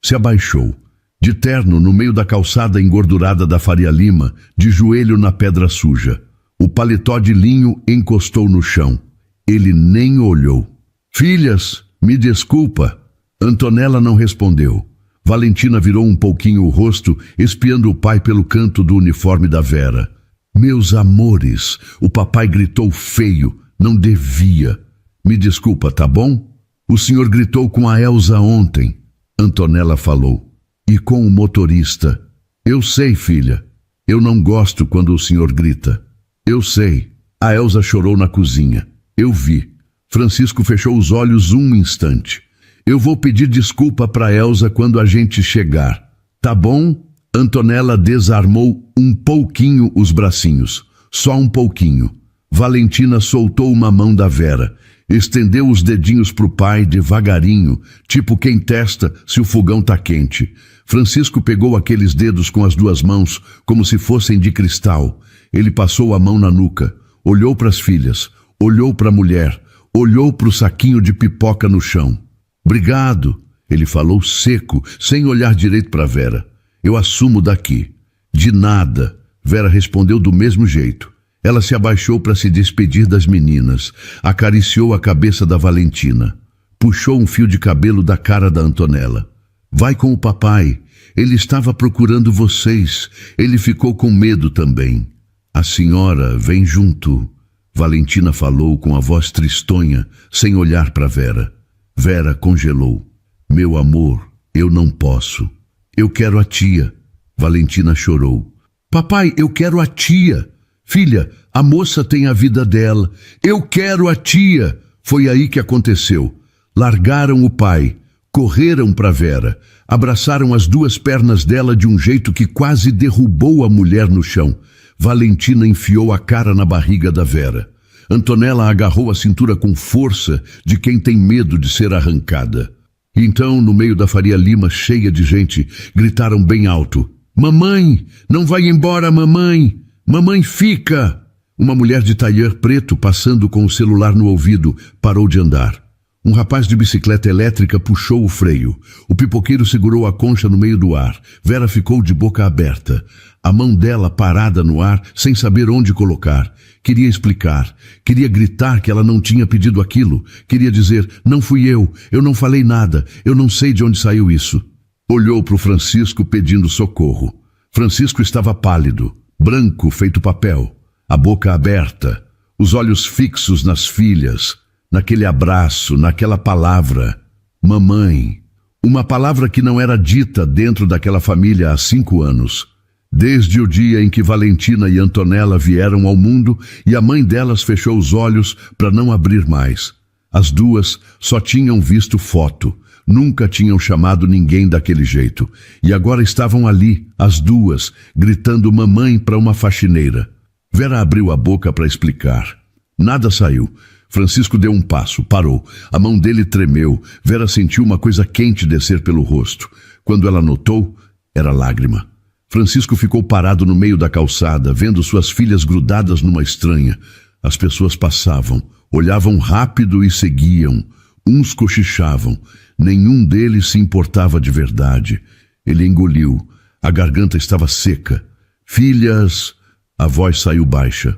Se abaixou, de terno no meio da calçada engordurada da Faria Lima, de joelho na pedra suja. O paletó de linho encostou no chão. Ele nem olhou. Filhas, me desculpa. Antonella não respondeu. Valentina virou um pouquinho o rosto, espiando o pai pelo canto do uniforme da Vera. Meus amores, o papai gritou feio, não devia. Me desculpa, tá bom? O senhor gritou com a Elza ontem. Antonella falou. E com o motorista. Eu sei, filha. Eu não gosto quando o senhor grita. Eu sei. A Elza chorou na cozinha. Eu vi. Francisco fechou os olhos um instante. Eu vou pedir desculpa para Elza quando a gente chegar. Tá bom? Antonella desarmou um pouquinho os bracinhos, só um pouquinho. Valentina soltou uma mão da Vera, estendeu os dedinhos pro pai devagarinho, tipo quem testa se o fogão tá quente. Francisco pegou aqueles dedos com as duas mãos, como se fossem de cristal. Ele passou a mão na nuca, olhou para as filhas, olhou para a mulher, olhou pro saquinho de pipoca no chão. Obrigado, ele falou seco, sem olhar direito para Vera. Eu assumo daqui. De nada, Vera respondeu do mesmo jeito. Ela se abaixou para se despedir das meninas, acariciou a cabeça da Valentina, puxou um fio de cabelo da cara da Antonella. Vai com o papai, ele estava procurando vocês, ele ficou com medo também. A senhora vem junto, Valentina falou com a voz tristonha, sem olhar para Vera. Vera congelou. Meu amor, eu não posso. Eu quero a tia. Valentina chorou. Papai, eu quero a tia. Filha, a moça tem a vida dela. Eu quero a tia. Foi aí que aconteceu. Largaram o pai, correram para Vera, abraçaram as duas pernas dela de um jeito que quase derrubou a mulher no chão. Valentina enfiou a cara na barriga da Vera. Antonella agarrou a cintura com força de quem tem medo de ser arrancada. Então, no meio da Faria Lima, cheia de gente, gritaram bem alto. Mamãe, não vai embora, mamãe! Mamãe, fica! Uma mulher de taier preto, passando com o celular no ouvido, parou de andar. Um rapaz de bicicleta elétrica puxou o freio. O pipoqueiro segurou a concha no meio do ar. Vera ficou de boca aberta. A mão dela parada no ar, sem saber onde colocar. Queria explicar. Queria gritar que ela não tinha pedido aquilo. Queria dizer, não fui eu não falei nada, eu não sei de onde saiu isso. Olhou para o Francisco pedindo socorro. Francisco estava pálido, branco feito papel, a boca aberta, os olhos fixos nas filhas, naquele abraço, naquela palavra, mamãe. Uma palavra que não era dita dentro daquela família há 5 anos. Desde o dia em que Valentina e Antonella vieram ao mundo e a mãe delas fechou os olhos para não abrir mais. As duas só tinham visto foto, nunca tinham chamado ninguém daquele jeito. E agora estavam ali, as duas, gritando mamãe para uma faxineira. Vera abriu a boca para explicar. Nada saiu. Francisco deu um passo, parou. A mão dele tremeu. Vera sentiu uma coisa quente descer pelo rosto. Quando ela notou, era lágrima. Francisco ficou parado no meio da calçada, vendo suas filhas grudadas numa estranha. As pessoas passavam, olhavam rápido e seguiam. Uns cochichavam. Nenhum deles se importava de verdade. Ele engoliu. A garganta estava seca. Filhas... A voz saiu baixa.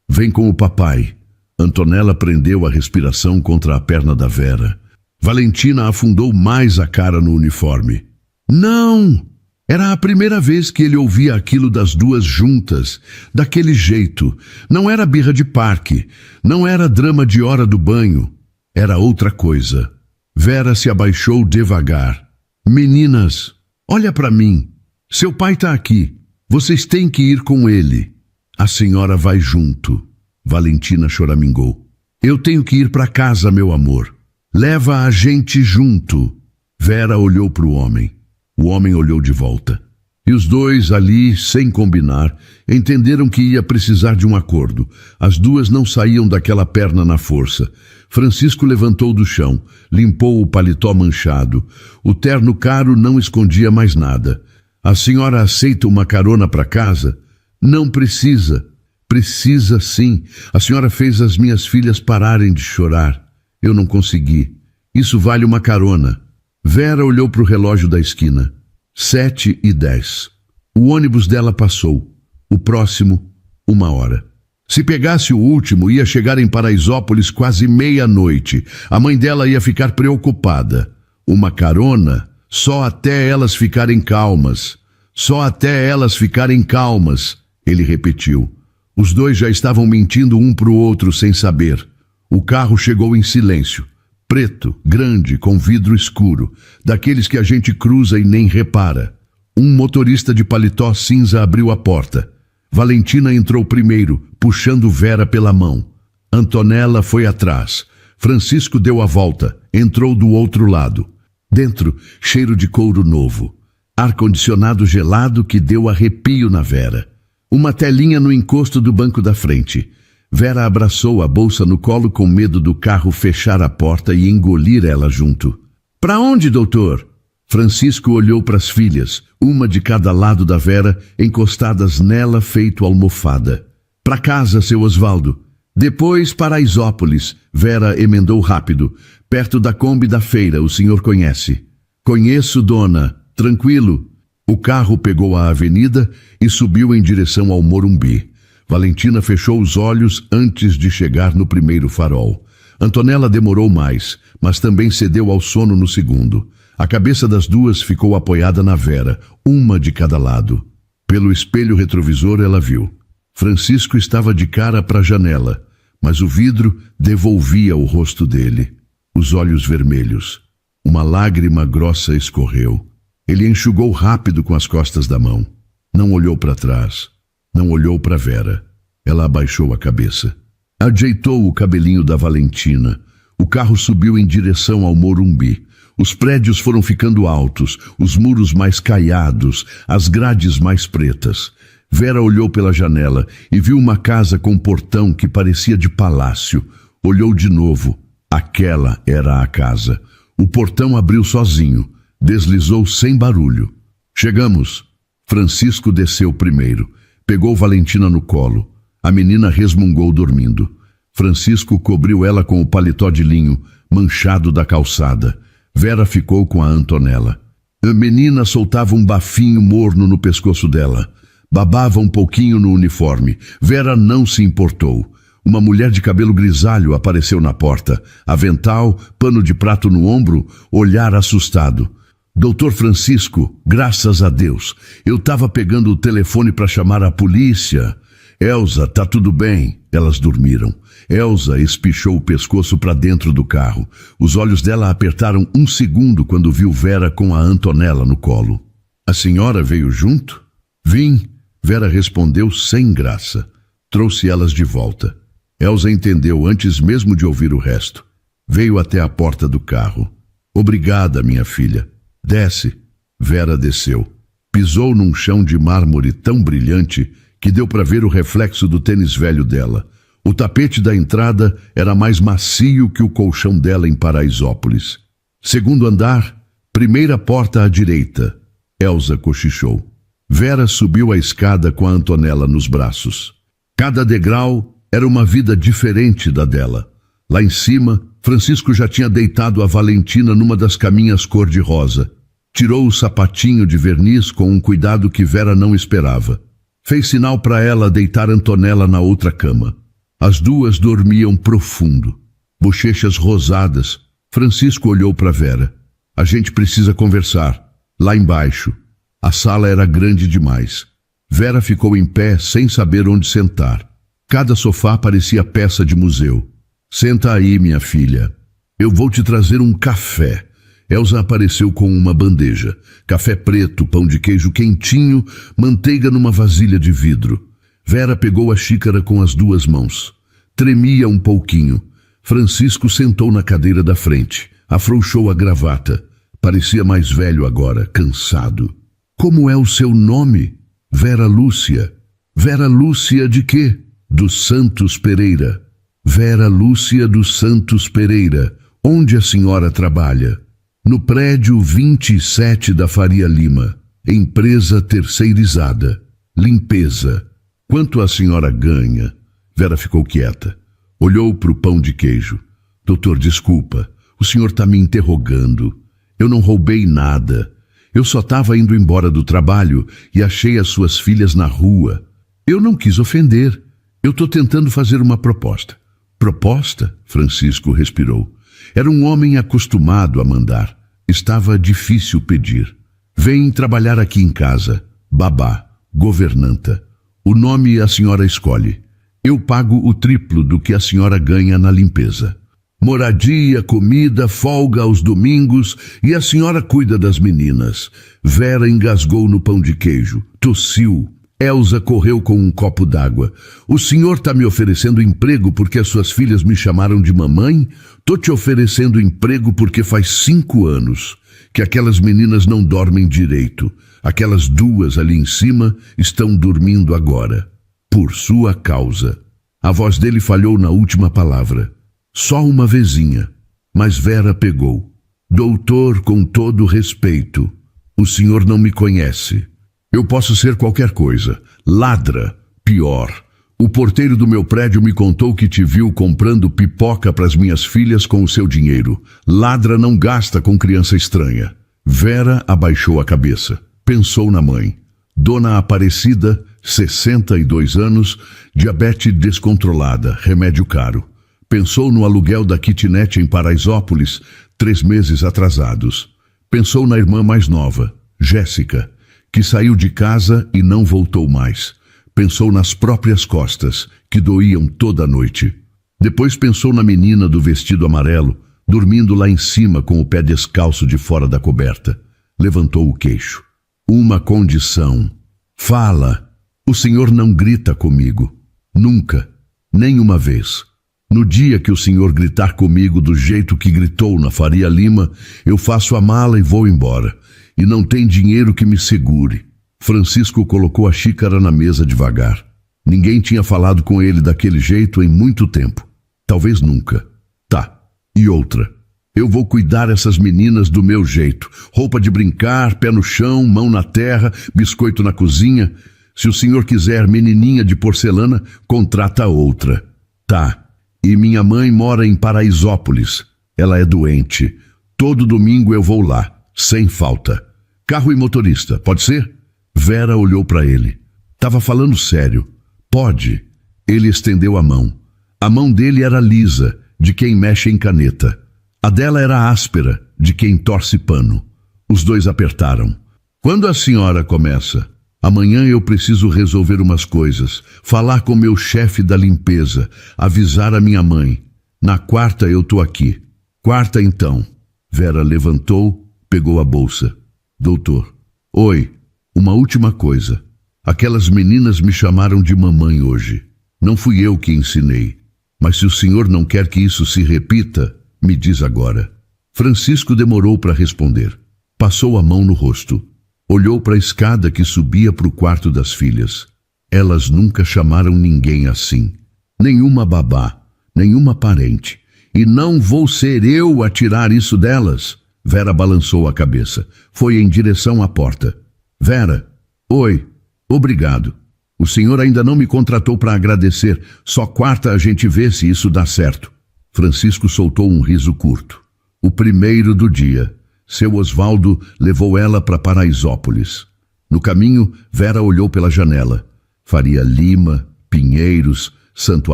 Vem com o papai. Antonella prendeu a respiração contra a perna da Vera. Valentina afundou mais a cara no uniforme. Não! Era a primeira vez que ele ouvia aquilo das duas juntas, daquele jeito. Não era birra de parque, não era drama de hora do banho. Era outra coisa. Vera se abaixou devagar. Meninas, olha para mim. Seu pai tá aqui. Vocês têm que ir com ele. A senhora vai junto. Valentina choramingou. Eu tenho que ir para casa, meu amor. Leva a gente junto. Vera olhou para o homem. O homem olhou de volta. E os dois ali, sem combinar, entenderam que ia precisar de um acordo. As duas não saíam daquela perna na força. Francisco levantou do chão, limpou o paletó manchado. O terno caro não escondia mais nada. A senhora aceita uma carona para casa? Não precisa. Precisa sim. A senhora fez as minhas filhas pararem de chorar. Eu não consegui. Isso vale uma carona. Vera olhou para o relógio da esquina. 7h10. O ônibus dela passou. O próximo, 1h. Se pegasse o último, ia chegar em Paraisópolis quase meia-noite. A mãe dela ia ficar preocupada. Uma carona, só até elas ficarem calmas. Só até elas ficarem calmas, ele repetiu. Os dois já estavam mentindo um para o outro sem saber. O carro chegou em silêncio. Preto, grande, com vidro escuro, daqueles que a gente cruza e nem repara. Um motorista de paletó cinza abriu a porta. Valentina entrou primeiro, puxando Vera pela mão. Antonella foi atrás. Francisco deu a volta, entrou do outro lado. Dentro, cheiro de couro novo. Ar-condicionado gelado que deu arrepio na Vera. Uma telinha no encosto do banco da frente. Vera abraçou a bolsa no colo com medo do carro fechar a porta e engolir ela junto. "Para onde, doutor?" Francisco olhou para as filhas, uma de cada lado da Vera, encostadas nela feito almofada. "Para casa, seu Osvaldo. Depois Paraisópolis." Vera emendou rápido. "Perto da Kombi da feira, o senhor conhece." "Conheço, dona. Tranquilo." O carro pegou a avenida e subiu em direção ao Morumbi. Valentina fechou os olhos antes de chegar no primeiro farol. Antonella demorou mais, mas também cedeu ao sono no segundo. A cabeça das duas ficou apoiada na Vera, uma de cada lado. Pelo espelho retrovisor ela viu. Francisco estava de cara para a janela, mas o vidro devolvia o rosto dele. Os olhos vermelhos. Uma lágrima grossa escorreu. Ele enxugou rápido com as costas da mão. Não olhou para trás. Não olhou para Vera. Ela abaixou a cabeça. Ajeitou o cabelinho da Valentina. O carro subiu em direção ao Morumbi. Os prédios foram ficando altos, os muros mais caiados, as grades mais pretas. Vera olhou pela janela e viu uma casa com portão que parecia de palácio. Olhou de novo. Aquela era a casa. O portão abriu sozinho. Deslizou sem barulho. "Chegamos." Francisco desceu primeiro. Pegou Valentina no colo. A menina resmungou dormindo. Francisco cobriu ela com o paletó de linho, manchado da calçada. Vera ficou com a Antonella. A menina soltava um bafinho morno no pescoço dela. Babava um pouquinho no uniforme. Vera não se importou. Uma mulher de cabelo grisalho apareceu na porta. Avental, pano de prato no ombro, olhar assustado. "Doutor Francisco, graças a Deus. Eu estava pegando o telefone para chamar a polícia." "Elza, tá tudo bem." Elas dormiram. Elza espichou o pescoço para dentro do carro. Os olhos dela apertaram um segundo quando viu Vera com a Antonella no colo. "A senhora veio junto?" "Vim." Vera respondeu sem graça. Trouxe elas de volta. Elza entendeu antes mesmo de ouvir o resto. Veio até a porta do carro. "Obrigada, minha filha." "Desce." Vera desceu. Pisou num chão de mármore tão brilhante que deu para ver o reflexo do tênis velho dela. O tapete da entrada era mais macio que o colchão dela em Paraisópolis. "Segundo andar, primeira porta à direita." Elza cochichou. Vera subiu a escada com a Antonella nos braços. Cada degrau era uma vida diferente da dela. Lá em cima, Francisco já tinha deitado a Valentina numa das caminhas cor-de-rosa. Tirou o sapatinho de verniz com um cuidado que Vera não esperava. Fez sinal para ela deitar Antonella na outra cama. As duas dormiam profundo, bochechas rosadas. Francisco olhou para Vera. A gente precisa conversar. Lá embaixo. A sala era grande demais. Vera ficou em pé sem saber onde sentar. Cada sofá parecia peça de museu. Senta aí, minha filha. Eu vou te trazer um café. Elsa apareceu com uma bandeja. Café preto, pão de queijo quentinho, manteiga numa vasilha de vidro. Vera pegou a xícara com as duas mãos. Tremia um pouquinho. Francisco sentou na cadeira da frente. Afrouxou a gravata. Parecia mais velho agora, cansado. Como é o seu nome? Vera Lúcia. Vera Lúcia de quê? Dos Santos Pereira. Vera Lúcia dos Santos Pereira. Onde a senhora trabalha? No prédio 27 da Faria Lima. Empresa terceirizada. Limpeza. Quanto a senhora ganha? Vera ficou quieta. Olhou para o pão de queijo. Doutor, desculpa. O senhor está me interrogando. Eu não roubei nada. Eu só estava indo embora do trabalho e achei as suas filhas na rua. Eu não quis ofender. Eu estou tentando fazer uma proposta. Proposta? Francisco respirou. Era um homem acostumado a mandar. Estava difícil pedir. Vem trabalhar aqui em casa. Babá, governanta. O nome a senhora escolhe. Eu pago o triplo do que a senhora ganha na limpeza. Moradia, comida, folga aos domingos e a senhora cuida das meninas. Vera engasgou no pão de queijo, tossiu. Elsa correu com um copo d'água. O senhor está me oferecendo emprego porque as suas filhas me chamaram de mamãe? Tô te oferecendo emprego porque faz 5 anos que aquelas meninas não dormem direito. Aquelas duas ali em cima estão dormindo agora. Por sua causa. A voz dele falhou na última palavra. Só uma vezinha. Mas Vera pegou. Doutor, com todo respeito, o senhor não me conhece. Eu posso ser qualquer coisa. Ladra. Pior. O porteiro do meu prédio me contou que te viu comprando pipoca para as minhas filhas com o seu dinheiro. Ladra não gasta com criança estranha. Vera abaixou a cabeça. Pensou na mãe. Dona Aparecida, 62 anos, diabetes descontrolada, remédio caro. Pensou no aluguel da kitnet em Paraisópolis, 3 meses atrasados. Pensou na irmã mais nova, Jéssica, que saiu de casa e não voltou mais. Pensou nas próprias costas, que doíam toda a noite. Depois pensou na menina do vestido amarelo, dormindo lá em cima com o pé descalço de fora da coberta. Levantou o queixo. Uma condição. Fala. O senhor não grita comigo. Nunca. Nem uma vez. No dia que o senhor gritar comigo do jeito que gritou na Faria Lima, eu faço a mala e vou embora. E não tem dinheiro que me segure. Francisco colocou a xícara na mesa devagar. Ninguém tinha falado com ele daquele jeito em muito tempo. Talvez nunca. Tá. E outra. Eu vou cuidar essas meninas do meu jeito. Roupa de brincar, pé no chão, mão na terra, biscoito na cozinha. Se o senhor quiser menininha de porcelana, contrata outra. Tá. E minha mãe mora em Paraisópolis. Ela é doente. Todo domingo eu vou lá, sem falta. Carro e motorista, pode ser? Vera olhou para ele. Tava falando sério. Pode. Ele estendeu a mão. A mão dele era lisa, de quem mexe em caneta. A dela era áspera, de quem torce pano. Os dois apertaram. Quando a senhora começa? Amanhã eu preciso resolver umas coisas, falar com meu chefe da limpeza, avisar a minha mãe. Na quarta eu tô aqui. Quarta então. Vera levantou, pegou a bolsa. Doutor. Oi. Uma última coisa. Aquelas meninas me chamaram de mamãe hoje. Não fui eu que ensinei. Mas se o senhor não quer que isso se repita, me diz agora. Francisco demorou para responder. Passou a mão no rosto. Olhou para a escada que subia para o quarto das filhas. Elas nunca chamaram ninguém assim. Nenhuma babá, nenhuma parente. E não vou ser eu a tirar isso delas. Vera balançou a cabeça. Foi em direção à porta. Vera, oi, obrigado. O senhor ainda não me contratou para agradecer. Só quarta a gente vê se isso dá certo. Francisco soltou um riso curto. O primeiro do dia. Seu Osvaldo levou ela para Paraisópolis. No caminho, Vera olhou pela janela. Faria Lima, Pinheiros, Santo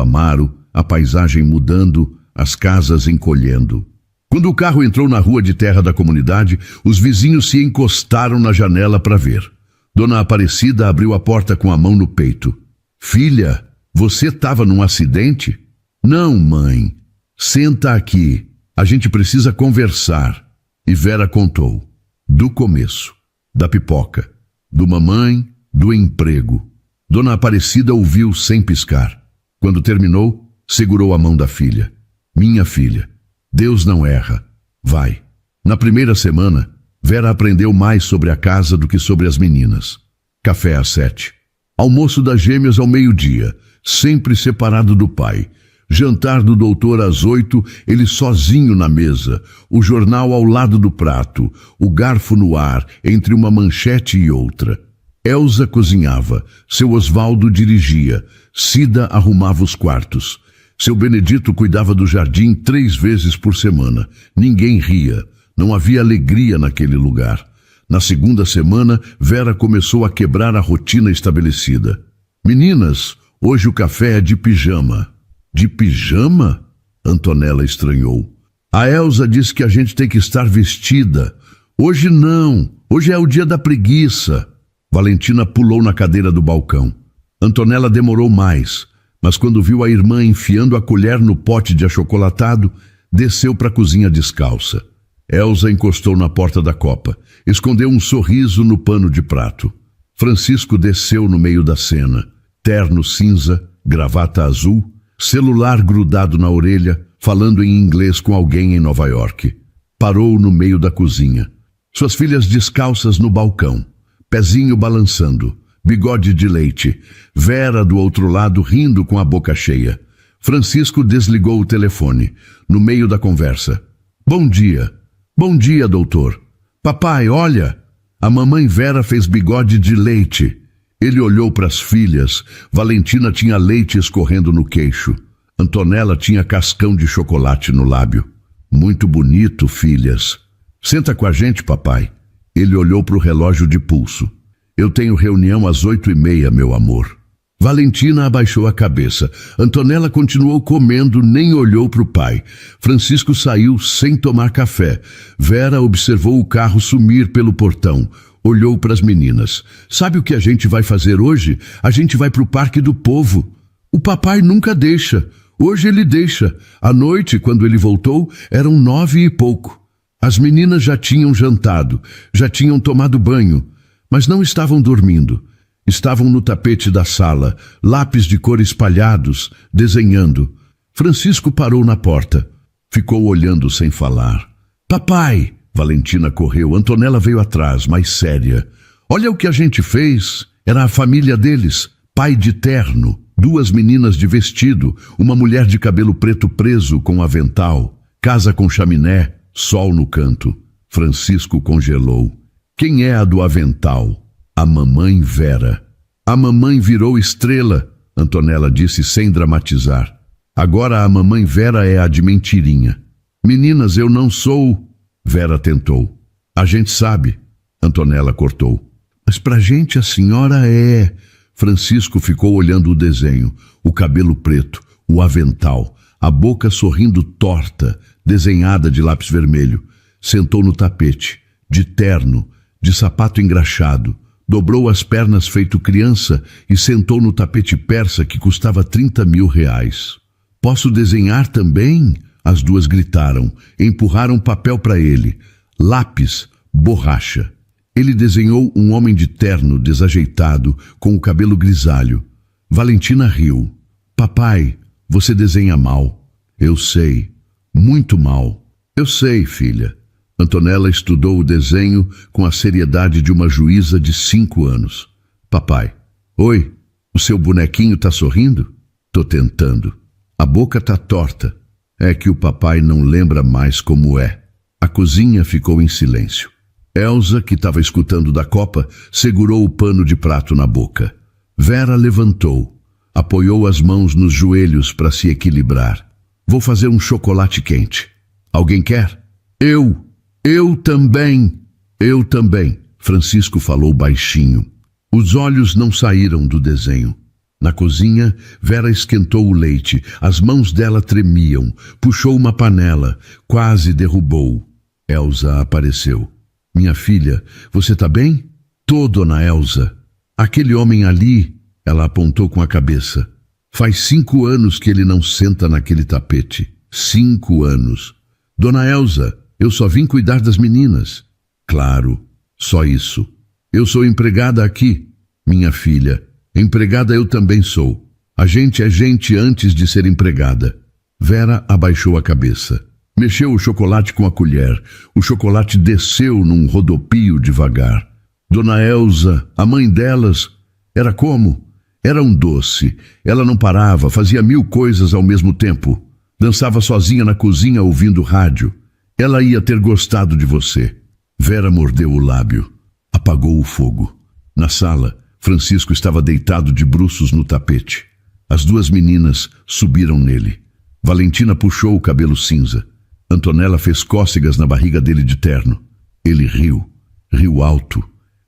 Amaro, a paisagem mudando, as casas encolhendo. Quando o carro entrou na rua de terra da comunidade, os vizinhos se encostaram na janela para ver. Dona Aparecida abriu a porta com a mão no peito. Filha, você estava num acidente? Não, mãe. Senta aqui. A gente precisa conversar. E Vera contou. Do começo. Da pipoca. Do mamãe. Do emprego. Dona Aparecida ouviu sem piscar. Quando terminou, segurou a mão da filha. Minha filha, Deus não erra. Vai. Na primeira semana, Vera aprendeu mais sobre a casa do que sobre as meninas. Café às 7. Almoço das gêmeas ao meio-dia, sempre separado do pai. Jantar do doutor às 8, ele sozinho na mesa, o jornal ao lado do prato, o garfo no ar, entre uma manchete e outra. Elza cozinhava, seu Osvaldo dirigia, Cida arrumava os quartos. Seu Benedito cuidava do jardim 3 vezes por semana. Ninguém ria, não havia alegria naquele lugar. Na segunda semana, Vera começou a quebrar a rotina estabelecida. Meninas, hoje o café é de pijama. De pijama? Antonella estranhou. A Elza disse que a gente tem que estar vestida. Hoje não, hoje é o dia da preguiça. Valentina pulou na cadeira do balcão. Antonella demorou mais, mas quando viu a irmã enfiando a colher no pote de achocolatado, desceu para a cozinha descalça. Elza encostou na porta da copa, escondeu um sorriso no pano de prato. Francisco desceu no meio da cena, terno cinza, gravata azul, celular grudado na orelha, falando em inglês com alguém em Nova York. Parou no meio da cozinha. Suas filhas descalças no balcão, pezinho balançando, bigode de leite, Vera do outro lado rindo com a boca cheia. Francisco desligou o telefone, no meio da conversa. Bom dia. Bom dia, doutor. Papai, olha. A mamãe Vera fez bigode de leite. Ele olhou para as filhas. Valentina tinha leite escorrendo no queixo. Antonella tinha cascão de chocolate no lábio. Muito bonito, filhas. Senta com a gente, papai. Ele olhou para o relógio de pulso. Eu tenho reunião às 8h30, meu amor. Valentina abaixou a cabeça. Antonella continuou comendo, nem olhou para o pai. Francisco saiu sem tomar café. Vera observou o carro sumir pelo portão. Olhou para as meninas. Sabe o que a gente vai fazer hoje? A gente vai para o Parque do Povo. O papai nunca deixa. Hoje ele deixa. À noite, quando ele voltou, eram 9 e pouco. As meninas já tinham jantado, já tinham tomado banho, mas não estavam dormindo. Estavam no tapete da sala, lápis de cor espalhados, desenhando. Francisco parou na porta. Ficou olhando sem falar. Papai! Valentina correu. Antonella veio atrás, mais séria. Olha o que a gente fez. Era a família deles. Pai de terno, 2 meninas de vestido, uma mulher de cabelo preto preso com avental, casa com chaminé, sol no canto. Francisco congelou. Quem é a do avental? A mamãe Vera. A mamãe virou estrela, Antonella disse sem dramatizar. Agora a mamãe Vera é a de mentirinha. Meninas, eu não sou... Vera tentou. A gente sabe, Antonella cortou. Mas pra gente a senhora é... Francisco ficou olhando o desenho, o cabelo preto, o avental, a boca sorrindo torta, desenhada de lápis vermelho. Sentou no tapete, de terno, de sapato engraxado. Dobrou as pernas feito criança e sentou no tapete persa que custava 30 mil reais. Posso desenhar também? As 2 gritaram, empurraram papel para ele. Lápis, borracha. Ele desenhou um homem de terno desajeitado, com o cabelo grisalho. Valentina riu. Papai, você desenha mal. Eu sei, muito mal. Eu sei, filha. Antonella estudou o desenho com a seriedade de uma juíza de 5 anos. Papai, oi, o seu bonequinho tá sorrindo? Tô tentando. A boca tá torta. É que o papai não lembra mais como é. A cozinha ficou em silêncio. Elza, que estava escutando da copa, segurou o pano de prato na boca. Vera levantou, apoiou as mãos nos joelhos para se equilibrar. Vou fazer um chocolate quente. Alguém quer? Eu também. Eu também, Francisco falou baixinho. Os olhos não saíram do desenho. Na cozinha, Vera esquentou o leite. As mãos dela tremiam. Puxou uma panela. Quase derrubou. Elsa apareceu. Minha filha, você tá bem? Tô, dona Elsa. Aquele homem ali, ela apontou com a cabeça. Faz 5 anos que ele não senta naquele tapete. 5 anos. Dona Elsa, eu só vim cuidar das meninas. Claro, só isso. Eu sou empregada aqui. Minha filha, empregada eu também sou. A gente é gente antes de ser empregada. Vera abaixou a cabeça. Mexeu o chocolate com a colher. O chocolate desceu num rodopio devagar. Dona Elsa, a mãe delas, era como? Era um doce. Ela não parava, fazia 1000 coisas ao mesmo tempo. Dançava sozinha na cozinha ouvindo rádio. Ela ia ter gostado de você. Vera mordeu o lábio. Apagou o fogo. Na sala, Francisco estava deitado de bruços no tapete. As 2 meninas subiram nele. Valentina puxou o cabelo cinza. Antonella fez cócegas na barriga dele de terno. Ele riu. Riu alto.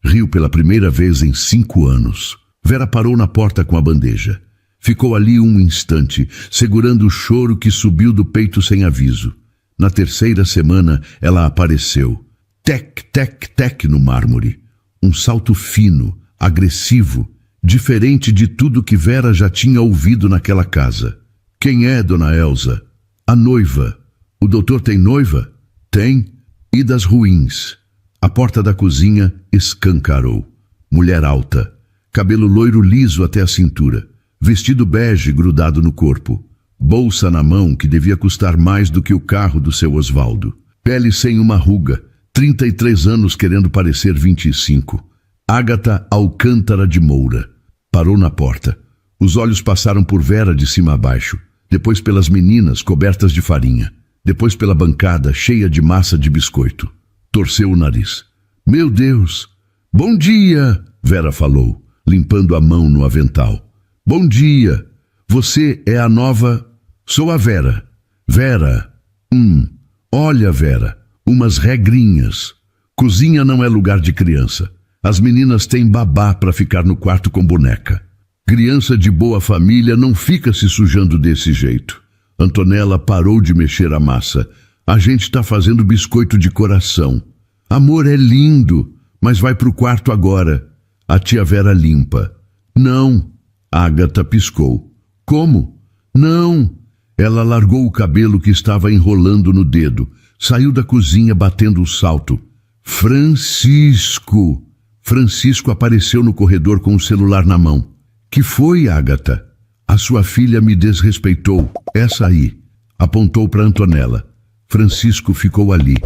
Riu pela primeira vez em 5 anos. Vera parou na porta com a bandeja. Ficou ali um instante, segurando o choro que subiu do peito sem aviso. Na 3ª semana, ela apareceu. Tec, tec, tec no mármore. Um salto fino, agressivo, diferente de tudo que Vera já tinha ouvido naquela casa. Quem é, dona Elsa? A noiva. O doutor tem noiva? Tem. E das ruins. A porta da cozinha escancarou. Mulher alta. Cabelo loiro liso até a cintura. Vestido bege grudado no corpo. Bolsa na mão que devia custar mais do que o carro do seu Osvaldo. Pele sem uma ruga. 33 anos querendo parecer 25. Ágata Alcântara de Moura. Parou na porta. Os olhos passaram por Vera de cima a baixo. Depois pelas meninas cobertas de farinha. Depois pela bancada cheia de massa de biscoito. Torceu o nariz. Meu Deus! Bom dia! Vera falou, limpando a mão no avental. Bom dia! Você é a nova... Sou a Vera. Vera. Olha, Vera. Umas regrinhas. Cozinha não é lugar de criança. As meninas têm babá para ficar no quarto com boneca. Criança de boa família não fica se sujando desse jeito. Antonella parou de mexer a massa. A gente tá fazendo biscoito de coração. Amor, é lindo, mas vai pro quarto agora. A tia Vera limpa. Não. Ágata piscou. Como? Não. Ela largou o cabelo que estava enrolando no dedo. Saiu da cozinha batendo o salto. Francisco! Francisco apareceu no corredor com o celular na mão. Que foi, Ágata? A sua filha me desrespeitou. Essa aí. Apontou para Antonella. Francisco ficou ali,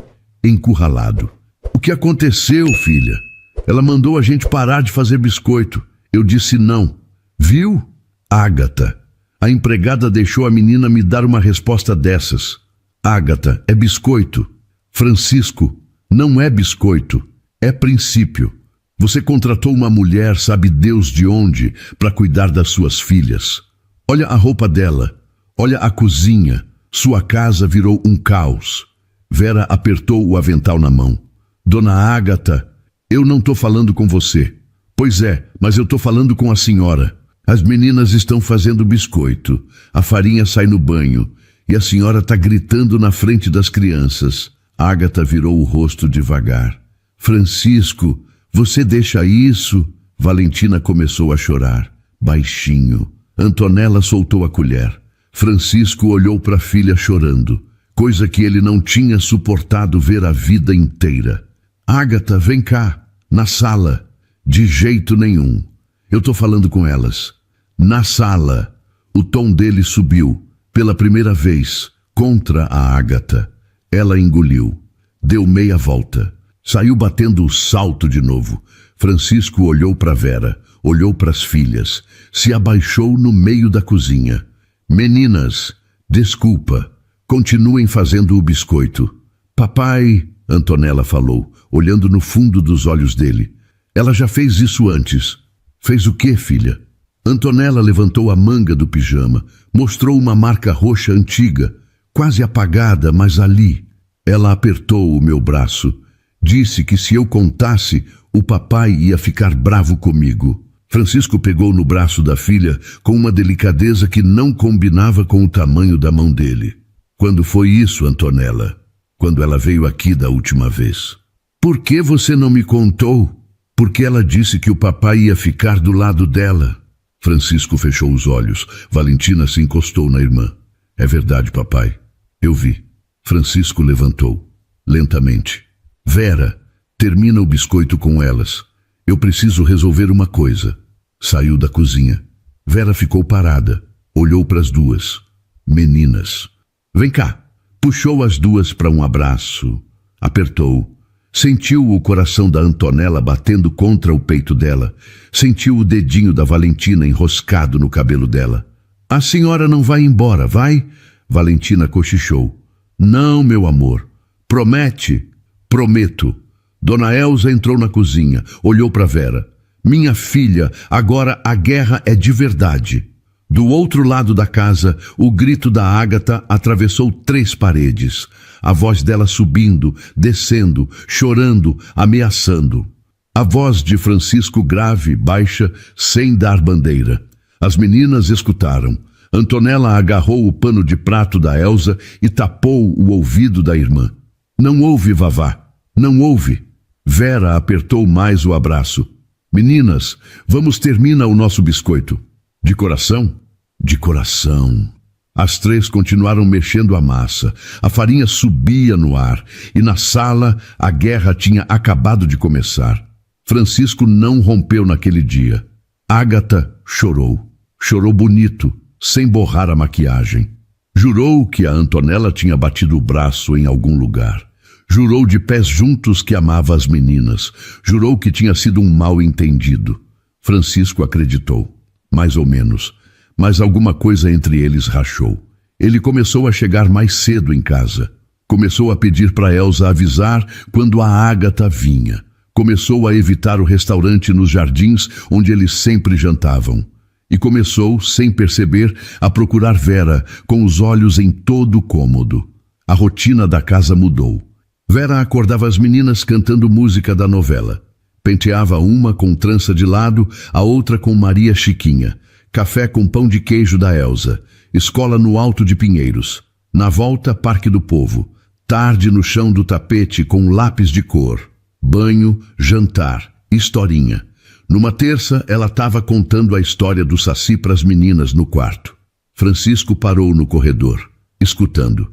encurralado. O que aconteceu, filha? Ela mandou a gente parar de fazer biscoito. Eu disse não. Viu? Ágata. A empregada deixou a menina me dar uma resposta dessas. Ágata, é biscoito. Francisco, não é biscoito. É princípio. Você contratou uma mulher, sabe Deus de onde, para cuidar das suas filhas. Olha a roupa dela. Olha a cozinha. Sua casa virou um caos. Vera apertou o avental na mão. Dona Ágata, eu não tô falando com você. Pois é, mas eu tô falando com a senhora. As meninas estão fazendo biscoito. A farinha sai no banho. E a senhora tá gritando na frente das crianças. Ágata virou o rosto devagar. Francisco, você deixa isso? Valentina começou a chorar. Baixinho. Antonella soltou a colher. Francisco olhou para a filha chorando. Coisa que ele não tinha suportado ver a vida inteira. Ágata, vem cá. Na sala. De jeito nenhum. Eu tô falando com elas. Na sala. O tom dele subiu. Pela primeira vez. Contra a Ágata. Ela engoliu. Deu meia volta. Saiu batendo o salto de novo. Francisco olhou para Vera. Olhou para as filhas. Se abaixou no meio da cozinha. Meninas, desculpa. Continuem fazendo o biscoito. Papai, Antonella falou, olhando no fundo dos olhos dele. Ela já fez isso antes. Fez o quê, filha? Antonella levantou a manga do pijama, mostrou uma marca roxa antiga, quase apagada, mas ali. Ela apertou o meu braço. Disse que se eu contasse, o papai ia ficar bravo comigo. Francisco pegou no braço da filha com uma delicadeza que não combinava com o tamanho da mão dele. Quando foi isso, Antonella? Quando ela veio aqui da última vez. Por que você não me contou? Porque ela disse que o papai ia ficar do lado dela. Francisco fechou os olhos. Valentina se encostou na irmã. É verdade, papai. Eu vi. Francisco levantou, lentamente. Vera, termina o biscoito com elas. Eu preciso resolver uma coisa. Saiu da cozinha. Vera ficou parada. Olhou para as duas. Meninas. Vem cá. Puxou as duas para um abraço. Apertou. Sentiu o coração da Antonella batendo contra o peito dela. Sentiu o dedinho da Valentina enroscado no cabelo dela. A senhora não vai embora, vai? Valentina cochichou. Não, meu amor. Promete? Prometo. Dona Elza entrou na cozinha, olhou para Vera. Minha filha, agora a guerra é de verdade. Do outro lado da casa, o grito da Ágata atravessou 3 paredes. A voz dela subindo, descendo, chorando, ameaçando. A voz de Francisco grave, baixa, sem dar bandeira. As meninas escutaram. Antonella agarrou o pano de prato da Elza e tapou o ouvido da irmã. Não ouve, Vavá. Não ouve. Vera apertou mais o abraço. Meninas, vamos terminar o nosso biscoito. De coração? De coração. As 3 continuaram mexendo a massa. A farinha subia no ar e na sala a guerra tinha acabado de começar. Francisco não rompeu naquele dia. Ágata chorou. Chorou bonito, sem borrar a maquiagem. Jurou que a Antonella tinha batido o braço em algum lugar. Jurou de pés juntos que amava as meninas. Jurou que tinha sido um mal-entendido. Francisco acreditou, mais ou menos. Mas alguma coisa entre eles rachou. Ele começou a chegar mais cedo em casa. Começou a pedir para Elza avisar quando a Ágata vinha. Começou a evitar o restaurante nos jardins onde eles sempre jantavam. E começou, sem perceber, a procurar Vera, com os olhos em todo o cômodo. A rotina da casa mudou. Vera acordava as meninas cantando música da novela. Penteava uma com trança de lado, a outra com Maria Chiquinha. Café com pão de queijo da Elza. Escola no Alto de Pinheiros. Na volta, Parque do Povo. Tarde no chão do tapete com lápis de cor. Banho, jantar, historinha. Numa terça, ela estava contando a história do Saci para as meninas no quarto. Francisco parou no corredor, escutando.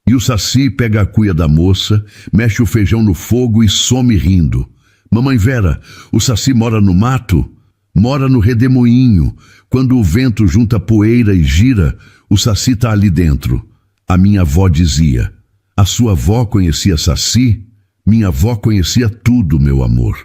E o Saci pega a cuia da moça, mexe o feijão no fogo e some rindo. Mamãe Vera, o Saci mora no mato? Mora no redemoinho. Quando o vento junta poeira e gira, o Saci tá ali dentro. A minha avó dizia. A sua avó conhecia Saci? Minha avó conhecia tudo, meu amor.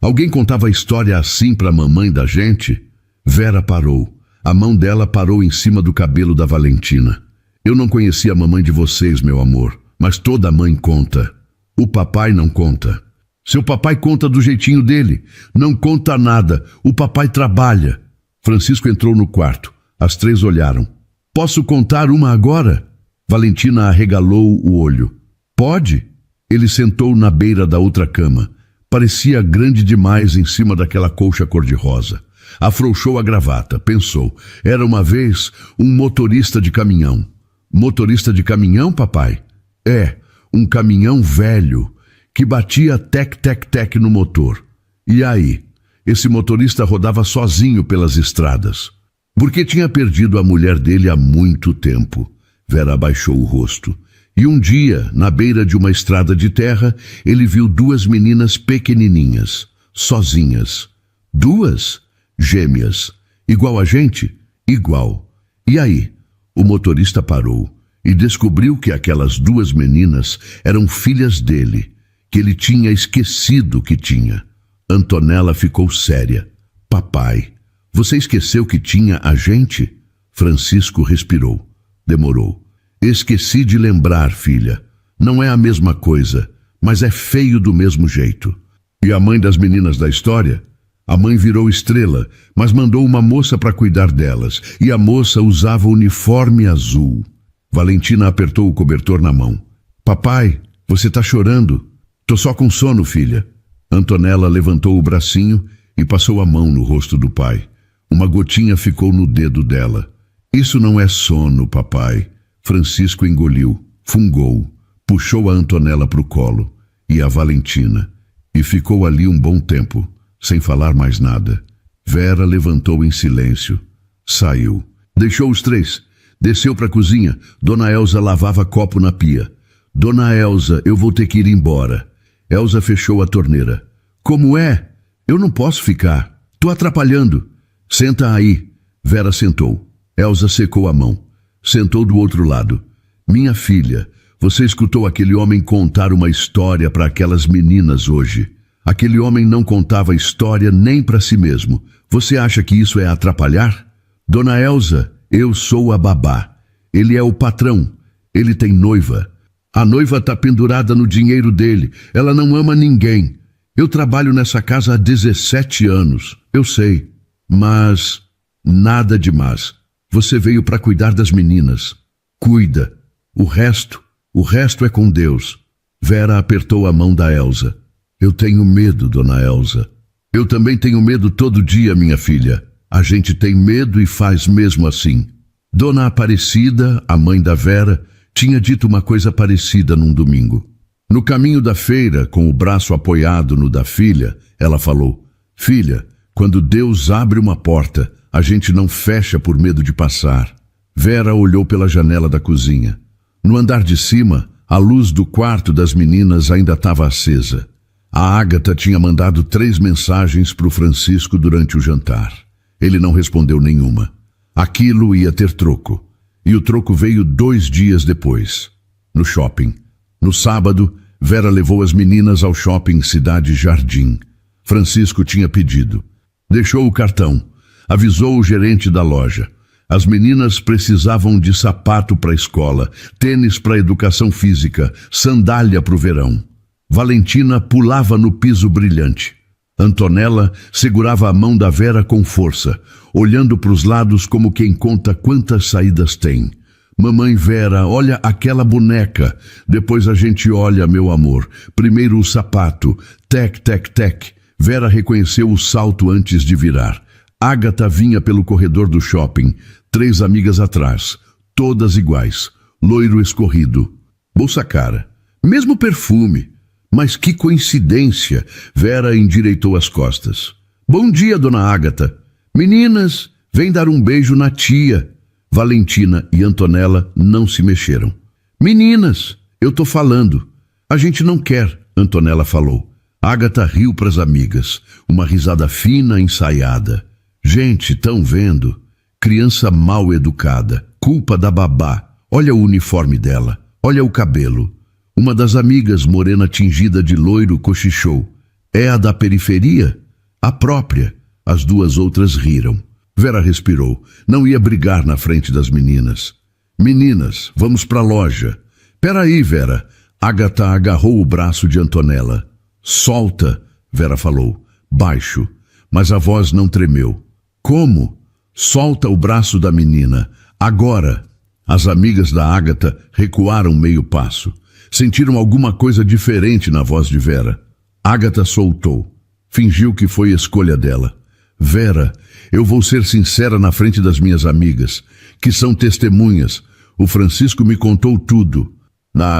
Alguém contava a história assim para a mamãe da gente? Vera parou. A mão dela parou em cima do cabelo da Valentina. Eu não conhecia a mamãe de vocês, meu amor, mas toda mãe conta. O papai não conta. Seu papai conta do jeitinho dele. Não conta nada. O papai trabalha. Francisco entrou no quarto. As 3 olharam. Posso contar uma agora? Valentina arregalou o olho. Pode? Ele sentou na beira da outra cama. Parecia grande demais em cima daquela colcha cor-de-rosa. Afrouxou a gravata. Pensou. Era uma vez um motorista de caminhão. Motorista de caminhão, papai? É, um caminhão velho que batia tec-tec-tec no motor. E aí? Esse motorista rodava sozinho pelas estradas. Porque tinha perdido a mulher dele há muito tempo. Vera abaixou o rosto. E um dia, na beira de uma estrada de terra, ele viu 2 meninas pequenininhas, sozinhas. 2? Gêmeas. Igual a gente? Igual. E aí? O motorista parou e descobriu que aquelas 2 meninas eram filhas dele, que ele tinha esquecido que tinha. Antonella ficou séria. Papai, você esqueceu que tinha a gente? Francisco respirou. Demorou. Esqueci de lembrar, filha. Não é a mesma coisa, mas é feio do mesmo jeito. E a mãe das meninas da história? A mãe virou estrela, mas mandou uma moça para cuidar delas, e a moça usava uniforme azul. Valentina apertou o cobertor na mão. Papai, você tá chorando? Tô só com sono, filha. Antonella levantou o bracinho e passou a mão no rosto do pai. Uma gotinha ficou no dedo dela. Isso não é sono, papai. Francisco engoliu, fungou, puxou a Antonella para o colo e a Valentina e ficou ali um bom tempo, sem falar mais nada. Vera levantou em silêncio, saiu, deixou os três, desceu para a cozinha. Dona Elza lavava copo na pia. Dona Elza, eu vou ter que ir embora. Elza fechou a torneira. Como é? Eu não posso ficar. Tô atrapalhando. Senta aí. Vera sentou. Elza secou a mão. Sentou do outro lado. Minha filha, você escutou aquele homem contar uma história para aquelas meninas hoje. Aquele homem não contava história nem para si mesmo. Você acha que isso é atrapalhar? Dona Elza, eu sou a babá. Ele é o patrão. Ele tem noiva. A noiva está pendurada no dinheiro dele. Ela não ama ninguém. Eu trabalho nessa casa há 17 anos. Eu sei. Mas nada demais. Você veio para cuidar das meninas. Cuida. O resto é com Deus. Vera apertou a mão da Elza. Eu tenho medo, Dona Elza. Eu também tenho medo todo dia, minha filha. A gente tem medo e faz mesmo assim. Dona Aparecida, a mãe da Vera, tinha dito uma coisa parecida num domingo. No caminho da feira, com o braço apoiado no da filha, ela falou: Filha, quando Deus abre uma porta, a gente não fecha por medo de passar. Vera olhou pela janela da cozinha. No andar de cima, a luz do quarto das meninas ainda estava acesa. A Ágata tinha mandado 3 mensagens para o Francisco durante o jantar. Ele não respondeu nenhuma. Aquilo ia ter troco. E o troco veio 2 dias depois, no shopping. No sábado, Vera levou as meninas ao shopping Cidade Jardim. Francisco tinha pedido. Deixou o cartão. Avisou o gerente da loja. As meninas precisavam de sapato para a escola, tênis para a educação física, sandália para o verão. Valentina pulava no piso brilhante. Antonella segurava a mão da Vera com força, olhando para os lados como quem conta quantas saídas tem. Mamãe Vera, olha aquela boneca. Depois a gente olha, meu amor. Primeiro o sapato. Tec, tec, tec. Vera reconheceu o salto antes de virar. Ágata vinha pelo corredor do shopping. 3 amigas atrás. Todas iguais. Loiro escorrido. Bolsa cara. Mesmo perfume. Mas que coincidência! Vera endireitou as costas. Bom dia, dona Ágata. Meninas, vem dar um beijo na tia. Valentina e Antonella não se mexeram. Meninas, eu tô falando. A gente não quer, Antonella falou. Ágata riu para as amigas. Uma risada fina, ensaiada. Gente, tão vendo? Criança mal educada. Culpa da babá. Olha o uniforme dela. Olha o cabelo. Uma das amigas, morena tingida de loiro, cochichou. É a da periferia? A própria. As 2 outras riram. Vera respirou. Não ia brigar na frente das meninas. Meninas, vamos para a loja. Peraí, Vera. Ágata agarrou o braço de Antonella. Solta, Vera falou, baixo, mas a voz não tremeu. Como? Solta o braço da menina. Agora. As amigas da Ágata recuaram meio passo. Sentiram alguma coisa diferente na voz de Vera. Ágata soltou. Fingiu que foi escolha dela. Vera, eu vou ser sincera na frente das minhas amigas, que são testemunhas. O Francisco me contou tudo.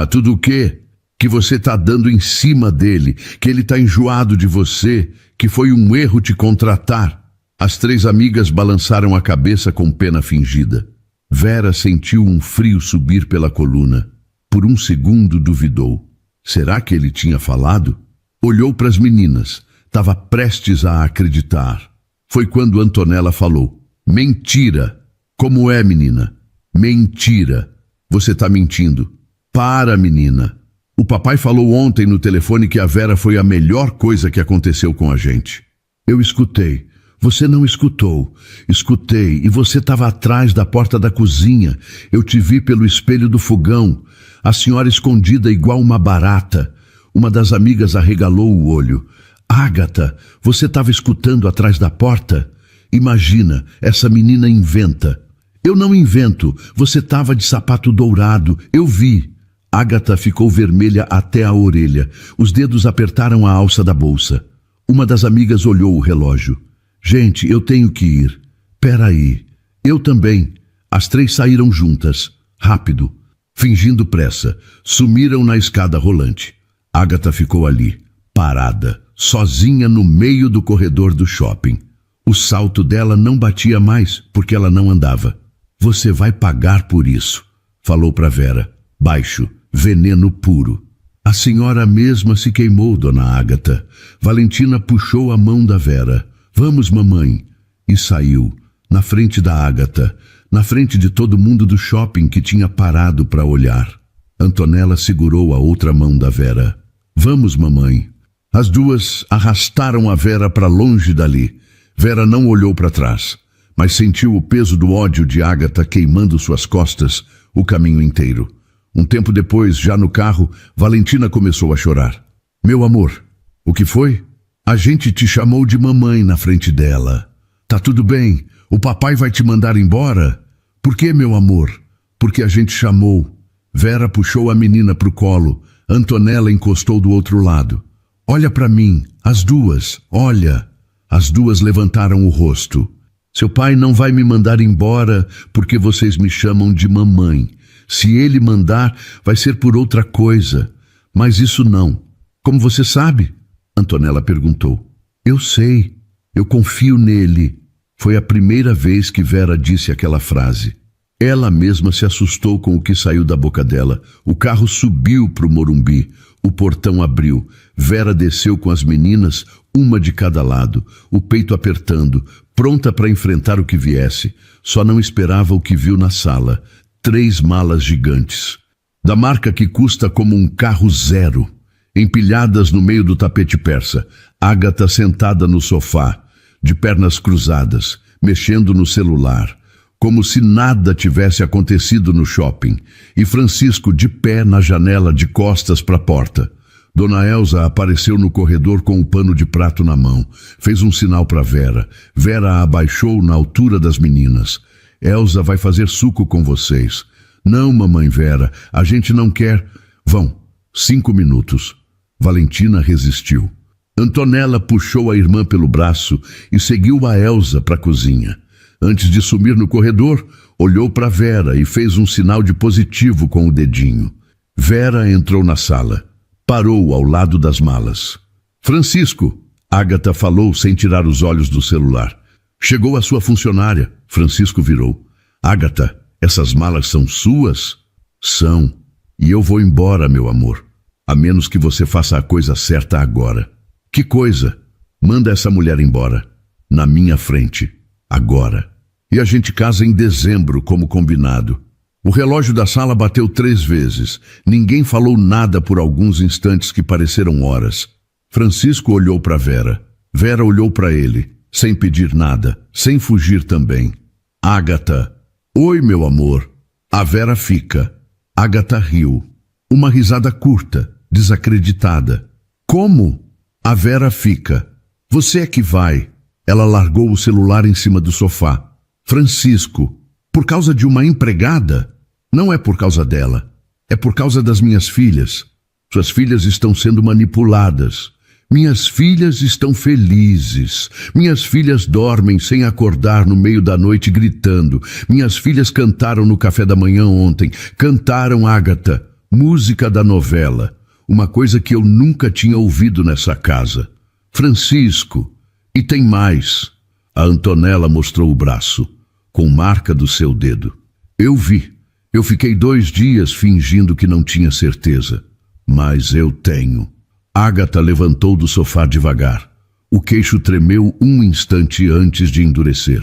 Tudo o quê? Que você tá dando em cima dele, que ele tá enjoado de você, que foi um erro te contratar. As 3 amigas balançaram a cabeça com pena fingida. Vera sentiu um frio subir pela coluna. Por um segundo duvidou. Será que ele tinha falado? Olhou para as meninas. Estava prestes a acreditar. Foi quando Antonella falou. Mentira! Como é, menina? Mentira! Você está mentindo. Para, menina. O papai falou ontem no telefone que a Vera foi a melhor coisa que aconteceu com a gente. Eu escutei. Você não escutou. Escutei. E você estava atrás da porta da cozinha. Eu te vi pelo espelho do fogão. A senhora escondida igual uma barata. Uma das amigas arregalou o olho. Ágata, você estava escutando atrás da porta? Imagina, essa menina inventa. Eu não invento. Você estava de sapato dourado. Eu vi. Ágata ficou vermelha até a orelha. Os dedos apertaram a alça da bolsa. Uma das amigas olhou o relógio. Gente, eu tenho que ir. Peraí. Eu também. As três saíram juntas. Rápido. Fingindo pressa. Sumiram na escada rolante. Agatha ficou ali, parada, sozinha no meio do corredor do shopping. O salto dela não batia mais, porque ela não andava. Você vai pagar por isso, falou para Vera. Baixo, veneno puro. A senhora mesma se queimou, dona Agatha. Valentina puxou a mão da Vera. Vamos, mamãe. E saiu, na frente da Agatha, na frente de todo mundo do shopping que tinha parado para olhar. Antonella segurou a outra mão da Vera. Vamos, mamãe. As duas arrastaram a Vera para longe dali. Vera não olhou para trás, mas sentiu o peso do ódio de Agatha queimando suas costas o caminho inteiro. Um tempo depois, já no carro, Valentina começou a chorar. Meu amor, o que foi? A gente te chamou de mamãe na frente dela. Tá tudo bem, o papai vai te mandar embora? Por que, meu amor? Porque a gente chamou. Vera puxou a menina pro colo. Antonella encostou do outro lado. Olha para mim, as duas, olha. As duas levantaram o rosto. Seu pai não vai me mandar embora porque vocês me chamam de mamãe. Se ele mandar, vai ser por outra coisa. Mas isso não. Como você sabe? Antonella perguntou. Eu sei. Eu confio nele. Foi a primeira vez que Vera disse aquela frase. Ela mesma se assustou com o que saiu da boca dela. O carro subiu para o Morumbi. O portão abriu. Vera desceu com as meninas, uma de cada lado, o peito apertando, pronta para enfrentar o que viesse. Só não esperava o que viu na sala. 3 malas gigantes, da marca que custa como um carro zero, empilhadas no meio do tapete persa. Agatha sentada no sofá, de pernas cruzadas, mexendo no celular, como se nada tivesse acontecido no shopping, e Francisco de pé na janela de costas para a porta. Dona Elsa apareceu no corredor com um pano de prato na mão. Fez um sinal para Vera. Vera a abaixou na altura das meninas. Elsa vai fazer suco com vocês. Não, mamãe Vera, a gente não quer. Vão, 5 minutos. Valentina resistiu. Antonella puxou a irmã pelo braço e seguiu a Elsa para a cozinha. Antes de sumir no corredor, olhou para Vera e fez um sinal de positivo com o dedinho. Vera entrou na sala. Parou ao lado das malas. Francisco, Agatha falou sem tirar os olhos do celular. Chegou a sua funcionária. Francisco virou. Agatha, essas malas são suas? São. E eu vou embora, meu amor. A menos que você faça a coisa certa agora. Que coisa? Manda essa mulher embora. Na minha frente. Agora. E a gente casa em dezembro, como combinado. O relógio da sala bateu 3 vezes. Ninguém falou nada por alguns instantes que pareceram horas. Francisco olhou para Vera. Vera olhou para ele, sem pedir nada, sem fugir também. Agatha. Oi, meu amor. A Vera fica. Agatha riu. Uma risada curta, desacreditada. Como? A Vera fica. Você é que vai. Ela largou o celular em cima do sofá. Francisco. Por causa de uma empregada? Não é por causa dela. É por causa das minhas filhas. Suas filhas estão sendo manipuladas. Minhas filhas estão felizes. Minhas filhas dormem sem acordar no meio da noite gritando. Minhas filhas cantaram no café da manhã ontem. Cantaram, Agatha, música da novela. Uma coisa que eu nunca tinha ouvido nessa casa. Francisco. E tem mais. A Antonella mostrou o braço, com marca do seu dedo. Eu vi. Eu fiquei 2 dias fingindo que não tinha certeza. Mas eu tenho. Agatha levantou do sofá devagar. O queixo tremeu um instante antes de endurecer.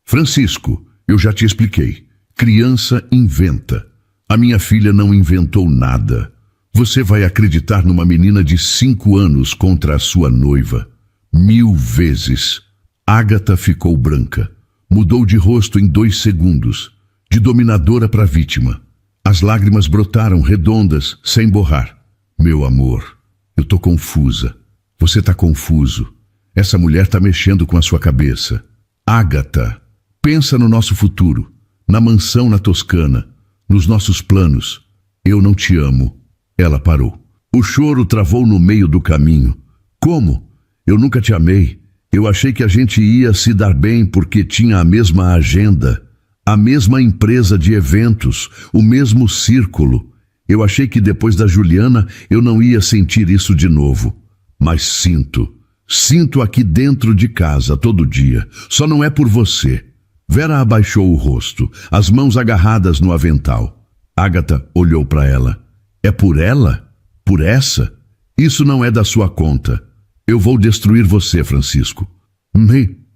Francisco, eu já te expliquei. Criança inventa. A minha filha não inventou nada. Você vai acreditar numa menina de 5 anos contra a sua noiva. 1000 vezes. Agatha ficou branca. Mudou de rosto em 2 segundos. De dominadora para vítima. As lágrimas brotaram redondas, sem borrar. Meu amor, eu tô confusa. Você tá confuso. Essa mulher tá mexendo com a sua cabeça. Agatha, pensa no nosso futuro, na mansão na Toscana, nos nossos planos. Eu não te amo. Ela parou. O choro travou no meio do caminho. Como? Eu nunca te amei. Eu achei que a gente ia se dar bem porque tinha a mesma agenda, a mesma empresa de eventos, o mesmo círculo. Eu achei que depois da Juliana eu não ia sentir isso de novo. Mas sinto. Sinto aqui dentro de casa todo dia. Só não é por você. Vera abaixou o rosto, as mãos agarradas no avental. Ágata olhou para ela. É por ela? Por essa? Isso não é da sua conta. Eu vou destruir você, Francisco.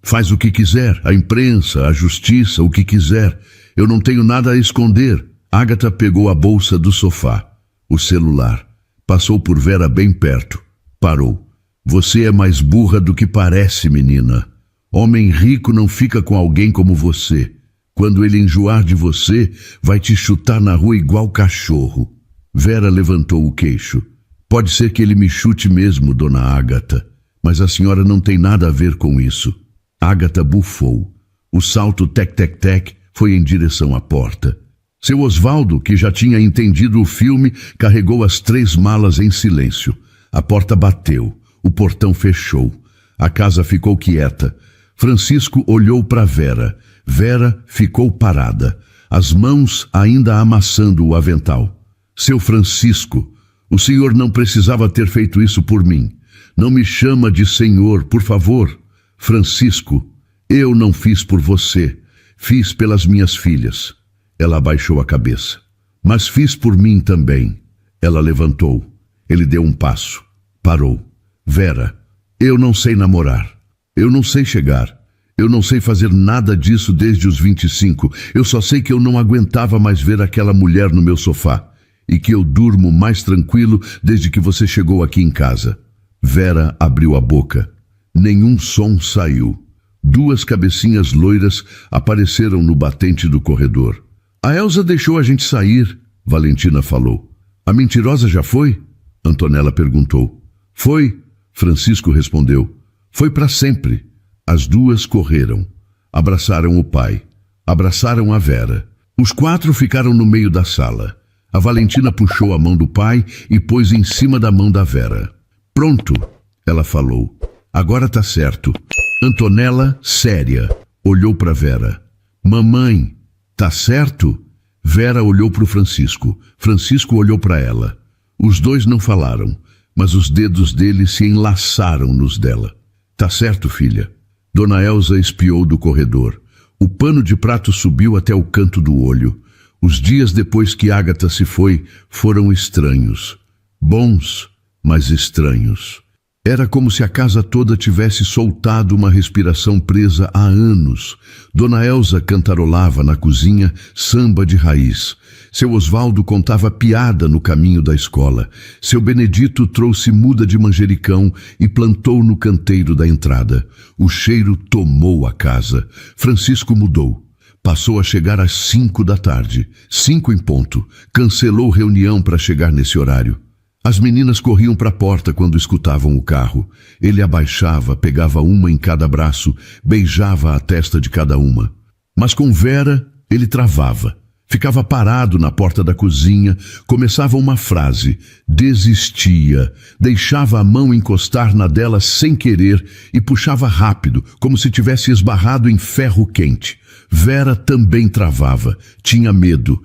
Faz o que quiser, a imprensa, a justiça, o que quiser. Eu não tenho nada a esconder. Ágata pegou a bolsa do sofá, o celular. Passou por Vera bem perto. Parou. Você é mais burra do que parece, menina. Homem rico não fica com alguém como você. Quando ele enjoar de você, vai te chutar na rua igual cachorro. Vera levantou o queixo. Pode ser que ele me chute mesmo, dona Ágata, mas a senhora não tem nada a ver com isso. Ágata bufou. O salto tec-tec-tec foi em direção à porta. Seu Osvaldo, que já tinha entendido o filme, carregou as 3 malas em silêncio. A porta bateu. O portão fechou. A casa ficou quieta. Francisco olhou para Vera. Vera ficou parada, as mãos ainda amassando o avental. Seu Francisco, o senhor não precisava ter feito isso por mim. Não me chama de senhor, por favor. Francisco, eu não fiz por você. Fiz pelas minhas filhas. Ela abaixou a cabeça. Mas fiz por mim também. Ela levantou. Ele deu um passo. Parou. Vera, eu não sei namorar. Eu não sei chegar. Eu não sei fazer nada disso desde os 25. Eu só sei que eu não aguentava mais ver aquela mulher no meu sofá. E que eu durmo mais tranquilo desde que você chegou aqui em casa. Vera abriu a boca. Nenhum som saiu. 2 cabecinhas loiras apareceram no batente do corredor. A Elsa deixou a gente sair, Valentina falou. A mentirosa já foi? Antonella perguntou. Foi, Francisco respondeu. Foi para sempre. As 2 correram. Abraçaram o pai. Abraçaram a Vera. Os 4 ficaram no meio da sala. A Valentina puxou a mão do pai e pôs em cima da mão da Vera. Pronto, ela falou. Agora tá certo. Antonella, séria, olhou para Vera. Mamãe, tá certo? Vera olhou para o Francisco. Francisco olhou para ela. Os 2 não falaram, mas os dedos dele se enlaçaram nos dela. Tá certo, filha. Dona Elsa espiou do corredor. O pano de prato subiu até o canto do olho. Os dias depois que Ágata se foi foram estranhos. Bons, mas estranhos. Era como se a casa toda tivesse soltado uma respiração presa há anos. Dona Elsa cantarolava na cozinha samba de raiz. Seu Osvaldo contava piada no caminho da escola. Seu Benedito trouxe muda de manjericão e plantou no canteiro da entrada. O cheiro tomou a casa. Francisco mudou. Passou a chegar às 5 da tarde. 5 em ponto. Cancelou reunião para chegar nesse horário. As meninas corriam para a porta quando escutavam o carro. Ele abaixava, pegava uma em cada braço, beijava a testa de cada uma. Mas com Vera, ele travava. Ficava parado na porta da cozinha, começava uma frase, desistia, deixava a mão encostar na dela sem querer e puxava rápido, como se tivesse esbarrado em ferro quente. Vera também travava, tinha medo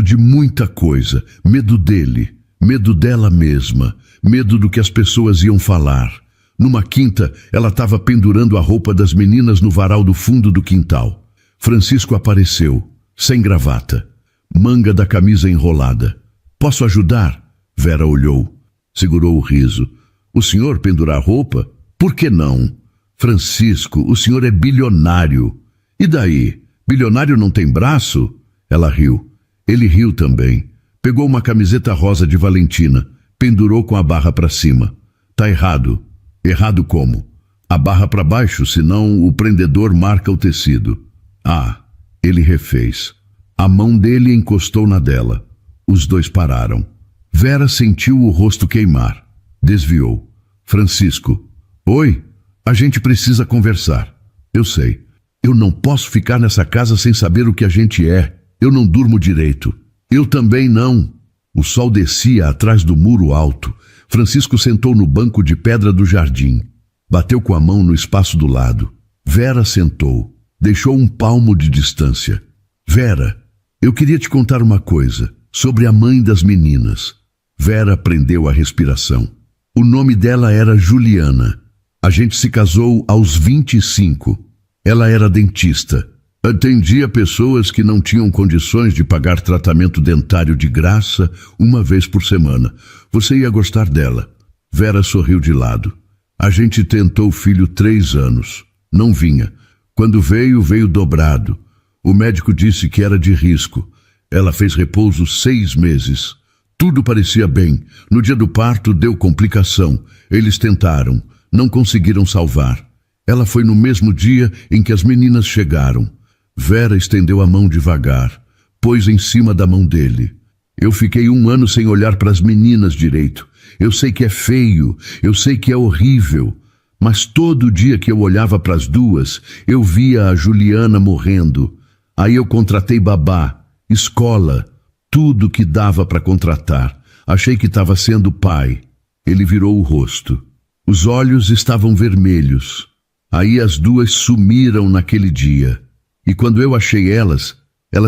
de muita coisa, medo dele, medo dela mesma, medo do que as pessoas iam falar. Numa quinta, ela estava pendurando a roupa das meninas no varal do fundo do quintal. Francisco apareceu. Sem gravata, manga da camisa enrolada. Posso ajudar? Vera olhou, segurou o riso. O senhor pendurar roupa? Por que não? Francisco, o senhor é bilionário. E daí? Bilionário não tem braço? Ela riu. Ele riu também. Pegou uma camiseta rosa de Valentina, pendurou com a barra para cima. Tá errado. Errado como? A barra para baixo, senão o prendedor marca o tecido. Ah. Ele refez. A mão dele encostou na dela. Os 2 pararam. Vera sentiu o rosto queimar. Desviou. Francisco. Oi, a gente precisa conversar. Eu sei. Eu não posso ficar nessa casa sem saber o que a gente é. Eu não durmo direito. Eu também não. O sol descia atrás do muro alto. Francisco sentou no banco de pedra do jardim. Bateu com a mão no espaço do lado. Vera sentou. Deixou um palmo de distância. Vera, eu queria te contar uma coisa sobre a mãe das meninas. Vera prendeu a respiração. O nome dela era Juliana. A gente se casou aos 25. Ela era dentista. Atendia pessoas que não tinham condições de pagar tratamento dentário de graça uma vez por semana. Você ia gostar dela. Vera sorriu de lado. A gente tentou o filho 3 anos. Não vinha. Quando veio, veio dobrado. O médico disse que era de risco. Ela fez repouso 6 meses. Tudo parecia bem. No dia do parto deu complicação. Eles tentaram. Não conseguiram salvar. Ela foi no mesmo dia em que as meninas chegaram. Vera estendeu a mão devagar. Pôs em cima da mão dele. Eu fiquei 1 ano sem olhar para as meninas direito. Eu sei que é feio. Eu sei que é horrível. Mas todo dia que eu olhava para as duas, eu via a Juliana morrendo. Aí eu contratei babá, escola, tudo que dava para contratar. Achei que estava sendo pai. Ele virou o rosto. Os olhos estavam vermelhos. Aí as duas sumiram naquele dia. E quando eu achei elas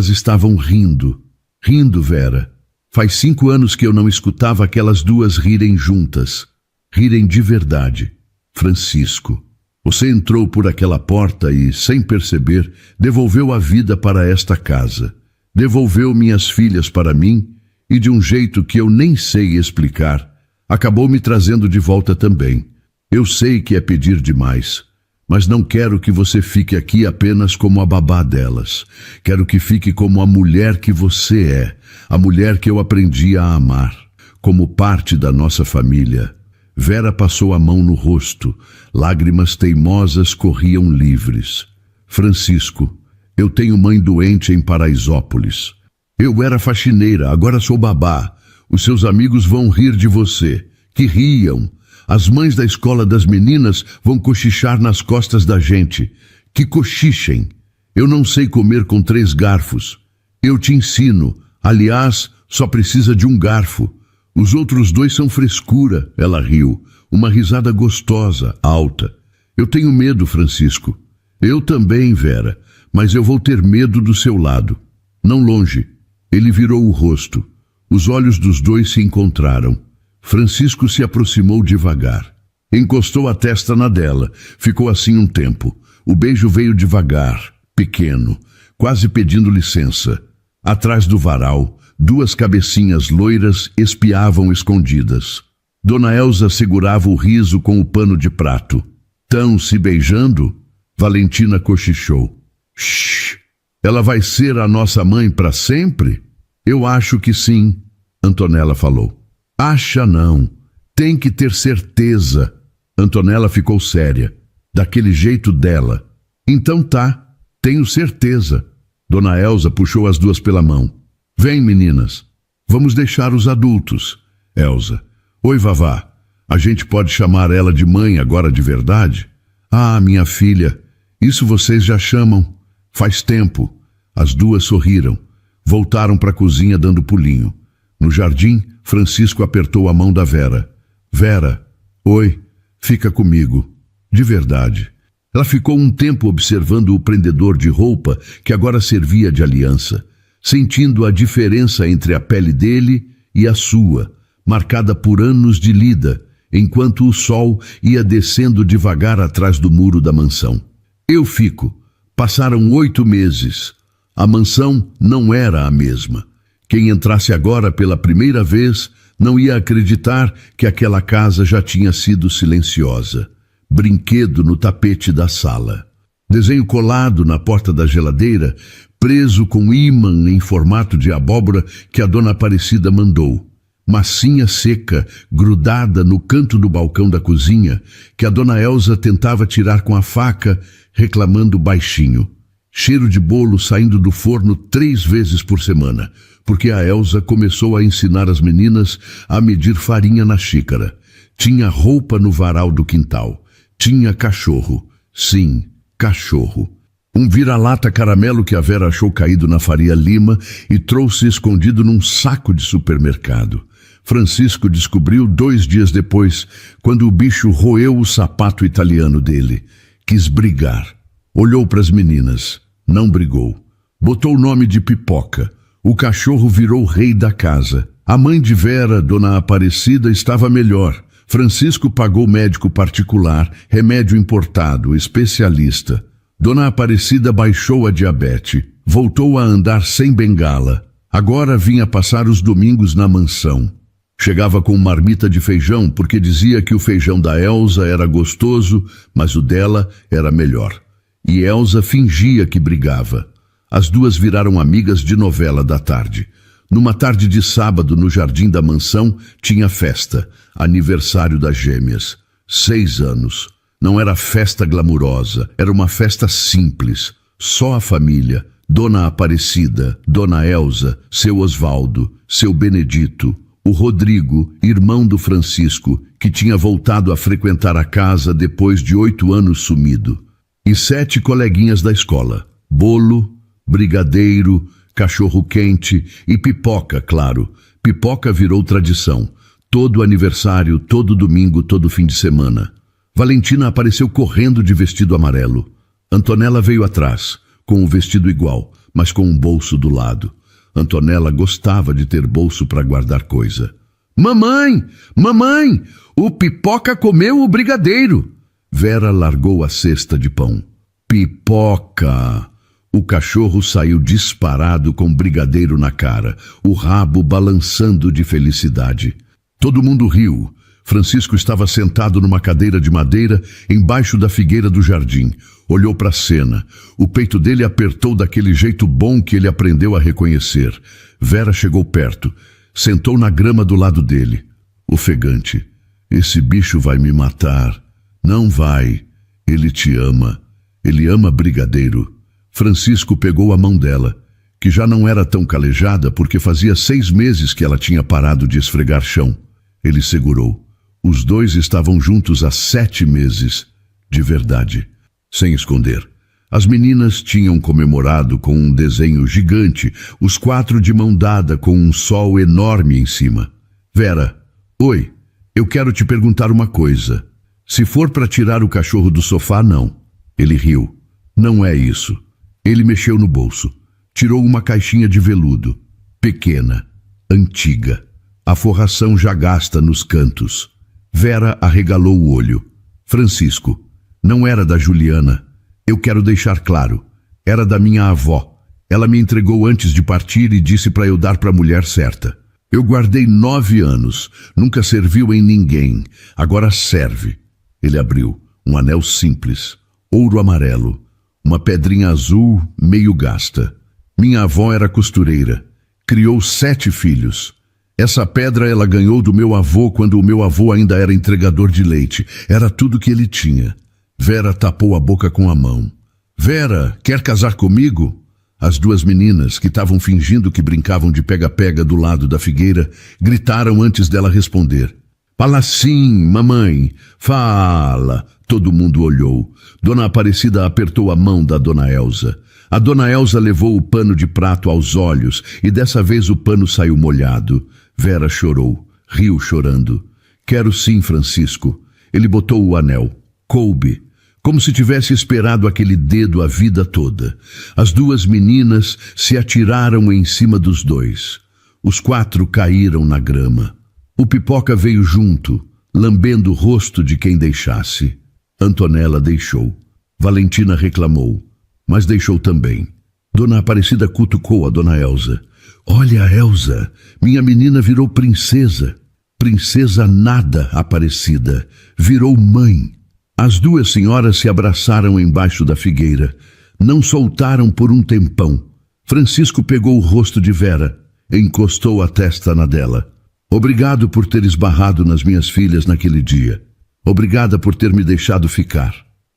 estavam rindo. Rindo, Vera. Faz 5 anos que eu não escutava aquelas duas rirem juntas. Rirem de verdade. Francisco, você entrou por aquela porta e, sem perceber, devolveu a vida para esta casa. Devolveu minhas filhas para mim e, de um jeito que eu nem sei explicar, acabou me trazendo de volta também. Eu sei que é pedir demais, mas não quero que você fique aqui apenas como a babá delas. Quero que fique como a mulher que você é, a mulher que eu aprendi a amar, como parte da nossa família. Vera passou a mão no rosto. Lágrimas teimosas corriam livres. Francisco, eu tenho mãe doente em Paraisópolis. Eu era faxineira, agora sou babá. Os seus amigos vão rir de você. Que riam. As mães da escola das meninas vão cochichar nas costas da gente. Que cochichem. Eu não sei comer com 3 garfos. Eu te ensino. Aliás, só precisa de um garfo. Os outros 2 são frescura, ela riu. Uma risada gostosa, alta. Eu tenho medo, Francisco. Eu também, Vera, mas eu vou ter medo do seu lado. Não longe. Ele virou o rosto. Os olhos dos 2 se encontraram. Francisco se aproximou devagar. Encostou a testa na dela. Ficou assim um tempo. O beijo veio devagar, pequeno, quase pedindo licença. Atrás do varal, 2 cabecinhas loiras espiavam escondidas. Dona Elza segurava o riso com o pano de prato. Tão se beijando? Valentina cochichou. Shhh! Ela vai ser a nossa mãe para sempre? Eu acho que sim, Antonella falou. Acha não. Tem que ter certeza. Antonella ficou séria. Daquele jeito dela. Então tá, tenho certeza. Dona Elza puxou as 2 pela mão. Vem, meninas. Vamos deixar os adultos. Elza. Oi, Vavá. A gente pode chamar ela de mãe agora de verdade? Ah, minha filha. Isso vocês já chamam. Faz tempo. As 2 sorriram. Voltaram para a cozinha dando pulinho. No jardim, Francisco apertou a mão da Vera. Vera. Oi. Fica comigo. De verdade. Ela ficou um tempo observando o prendedor de roupa que agora servia de aliança, sentindo a diferença entre a pele dele e a sua, marcada por anos de lida, enquanto o sol ia descendo devagar atrás do muro da mansão. Eu fico. Passaram 8 meses. A mansão não era a mesma. Quem entrasse agora pela primeira vez não ia acreditar que aquela casa já tinha sido silenciosa. Brinquedo no tapete da sala. Desenho colado na porta da geladeira, preso com ímã em formato de abóbora que a dona Aparecida mandou. Massinha seca, grudada no canto do balcão da cozinha, que a dona Elza tentava tirar com a faca, reclamando baixinho. Cheiro de bolo saindo do forno 3 vezes por semana, porque a Elza começou a ensinar as meninas a medir farinha na xícara. Tinha roupa no varal do quintal. Tinha cachorro. Sim, cachorro. Um vira-lata caramelo que a Vera achou caído na Faria Lima e trouxe escondido num saco de supermercado. Francisco descobriu 2 dias depois, quando o bicho roeu o sapato italiano dele. Quis brigar. Olhou para as meninas. Não brigou. Botou o nome de Pipoca. O cachorro virou o rei da casa. A mãe de Vera, Dona Aparecida, estava melhor. Francisco pagou médico particular, remédio importado, especialista. Dona Aparecida baixou a diabetes. Voltou a andar sem bengala. Agora vinha passar os domingos na mansão. Chegava com marmita de feijão porque dizia que o feijão da Elza era gostoso, mas o dela era melhor. E Elza fingia que brigava. As duas viraram amigas de novela da tarde. Numa tarde de sábado, no jardim da mansão, tinha festa, aniversário das gêmeas. 6 anos. Não era festa glamurosa, era uma festa simples. Só a família, Dona Aparecida, Dona Elza, seu Osvaldo, seu Benedito, o Rodrigo, irmão do Francisco, que tinha voltado a frequentar a casa depois de 8 anos sumido. E 7 coleguinhas da escola. Bolo, brigadeiro, cachorro-quente e pipoca, claro. Pipoca virou tradição. Todo aniversário, todo domingo, todo fim de semana. Valentina apareceu correndo de vestido amarelo. Antonella veio atrás, com o vestido igual, mas com um bolso do lado. Antonella gostava de ter bolso para guardar coisa. Mamãe! Mamãe! O Pipoca comeu o brigadeiro! Vera largou a cesta de pão. Pipoca! O cachorro saiu disparado com brigadeiro na cara, o rabo balançando de felicidade. Todo mundo riu. Francisco estava sentado numa cadeira de madeira embaixo da figueira do jardim. Olhou para a cena. O peito dele apertou daquele jeito bom que ele aprendeu a reconhecer. Vera chegou perto. Sentou na grama do lado dele. Ofegante. Esse bicho vai me matar. Não vai. Ele te ama. Ele ama brigadeiro. Francisco pegou a mão dela, que já não era tão calejada porque fazia 6 meses que ela tinha parado de esfregar chão. Ele segurou. Os dois estavam juntos há 7 meses, de verdade, sem esconder. As meninas tinham comemorado com um desenho gigante, os 4 de mão dada com um sol enorme em cima. Vera, oi, eu quero te perguntar uma coisa. Se for para tirar o cachorro do sofá, não. Ele riu. Não é isso. Ele mexeu no bolso. Tirou uma caixinha de veludo, pequena, antiga. A forração já gasta nos cantos. Vera arregalou o olho. Francisco, não era da Juliana. Eu quero deixar claro. Era da minha avó. Ela me entregou antes de partir e disse para eu dar para a mulher certa. Eu guardei 9 anos. Nunca serviu em ninguém. Agora serve. Ele abriu. Um anel simples. Ouro amarelo. Uma pedrinha azul meio gasta. Minha avó era costureira. Criou 7 filhos. Essa pedra ela ganhou do meu avô quando o meu avô ainda era entregador de leite. Era tudo que ele tinha. Vera tapou a boca com a mão. Vera, quer casar comigo? As 2 meninas, que estavam fingindo que brincavam de pega-pega do lado da figueira, gritaram antes dela responder. Fala sim, mamãe. Fala. Todo mundo olhou. Dona Aparecida apertou a mão da Dona Elza. A Dona Elza levou o pano de prato aos olhos e dessa vez o pano saiu molhado. Vera chorou, riu chorando. Quero sim, Francisco. Ele botou o anel. Coube. Como se tivesse esperado aquele dedo a vida toda. As 2 meninas se atiraram em cima dos 2. Os 4 caíram na grama. O Pipoca veio junto, lambendo o rosto de quem deixasse. Antonella deixou. Valentina reclamou, mas deixou também. Dona Aparecida cutucou a Dona Elza. Olha, Elza, minha menina virou princesa. Princesa nada, Aparecida. Virou mãe. As 2 senhoras se abraçaram embaixo da figueira. Não soltaram por um tempão. Francisco pegou o rosto de Vera, encostou a testa na dela. Obrigado por ter esbarrado nas minhas filhas naquele dia. Obrigada por ter me deixado ficar.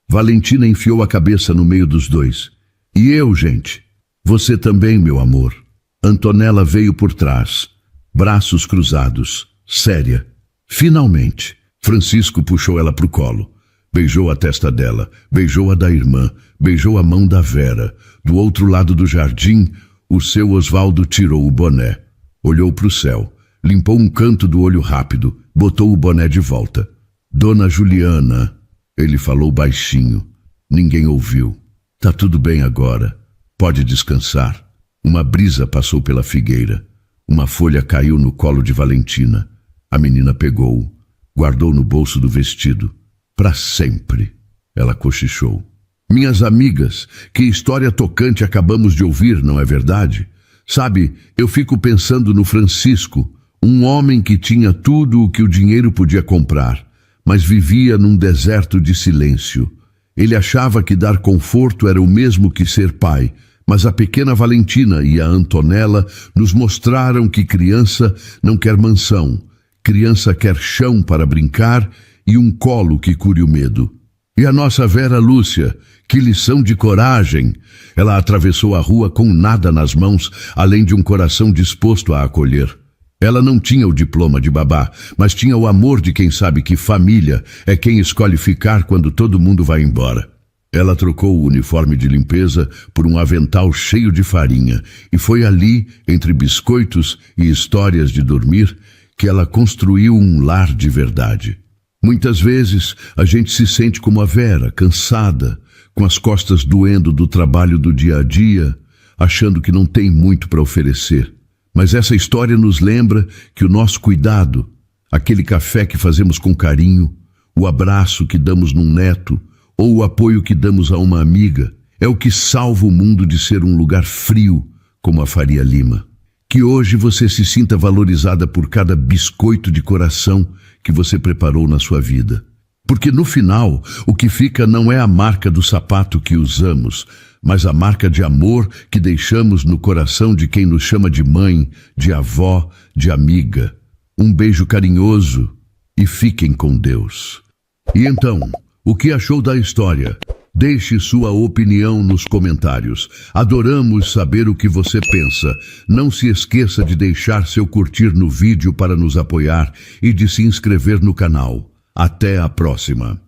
Valentina enfiou a cabeça no meio dos 2. E eu, gente? Você também, meu amor. Antonella veio por trás, braços cruzados, séria. Finalmente, Francisco puxou ela pro colo. Beijou a testa dela, beijou a da irmã, beijou a mão da Vera. Do outro lado do jardim, o seu Osvaldo tirou o boné. Olhou pro céu. limpou um canto do olho rápido, botou o boné de volta. Dona Juliana, ele falou baixinho. Ninguém ouviu. Tá tudo bem agora. Pode descansar. Uma brisa passou pela figueira. Uma folha caiu no colo de Valentina. A menina pegou-o, guardou no bolso do vestido. Para sempre, ela cochichou. Minhas amigas, que história tocante acabamos de ouvir, não é verdade? Sabe, eu fico pensando no Francisco, um homem que tinha tudo o que o dinheiro podia comprar, mas vivia num deserto de silêncio. Ele achava que dar conforto era o mesmo que ser pai, mas a pequena Valentina e a Antonella nos mostraram que criança não quer mansão, criança quer chão para brincar e um colo que cure o medo. E a nossa Vera Lúcia, que lição de coragem! Ela atravessou a rua com nada nas mãos, além de um coração disposto a acolher. Ela não tinha o diploma de babá, mas tinha o amor de quem sabe que família é quem escolhe ficar quando todo mundo vai embora. Ela trocou o uniforme de limpeza por um avental cheio de farinha, e foi ali, entre biscoitos e histórias de dormir, que ela construiu um lar de verdade. Muitas vezes a gente se sente como a Vera, cansada, com as costas doendo do trabalho do dia a dia, achando que não tem muito para oferecer. Mas essa história nos lembra que o nosso cuidado, aquele café que fazemos com carinho, o abraço que damos num neto ou o apoio que damos a uma amiga, é o que salva o mundo de ser um lugar frio como a Faria Lima. Que hoje você se sinta valorizada por cada biscoito de coração que você preparou na sua vida. Porque no final, o que fica não é a marca do sapato que usamos, mas a marca de amor que deixamos no coração de quem nos chama de mãe, de avó, de amiga. Um beijo carinhoso e fiquem com Deus. E então, o que achou da história? Deixe sua opinião nos comentários. Adoramos saber o que você pensa. Não se esqueça de deixar seu curtir no vídeo para nos apoiar e de se inscrever no canal. Até a próxima!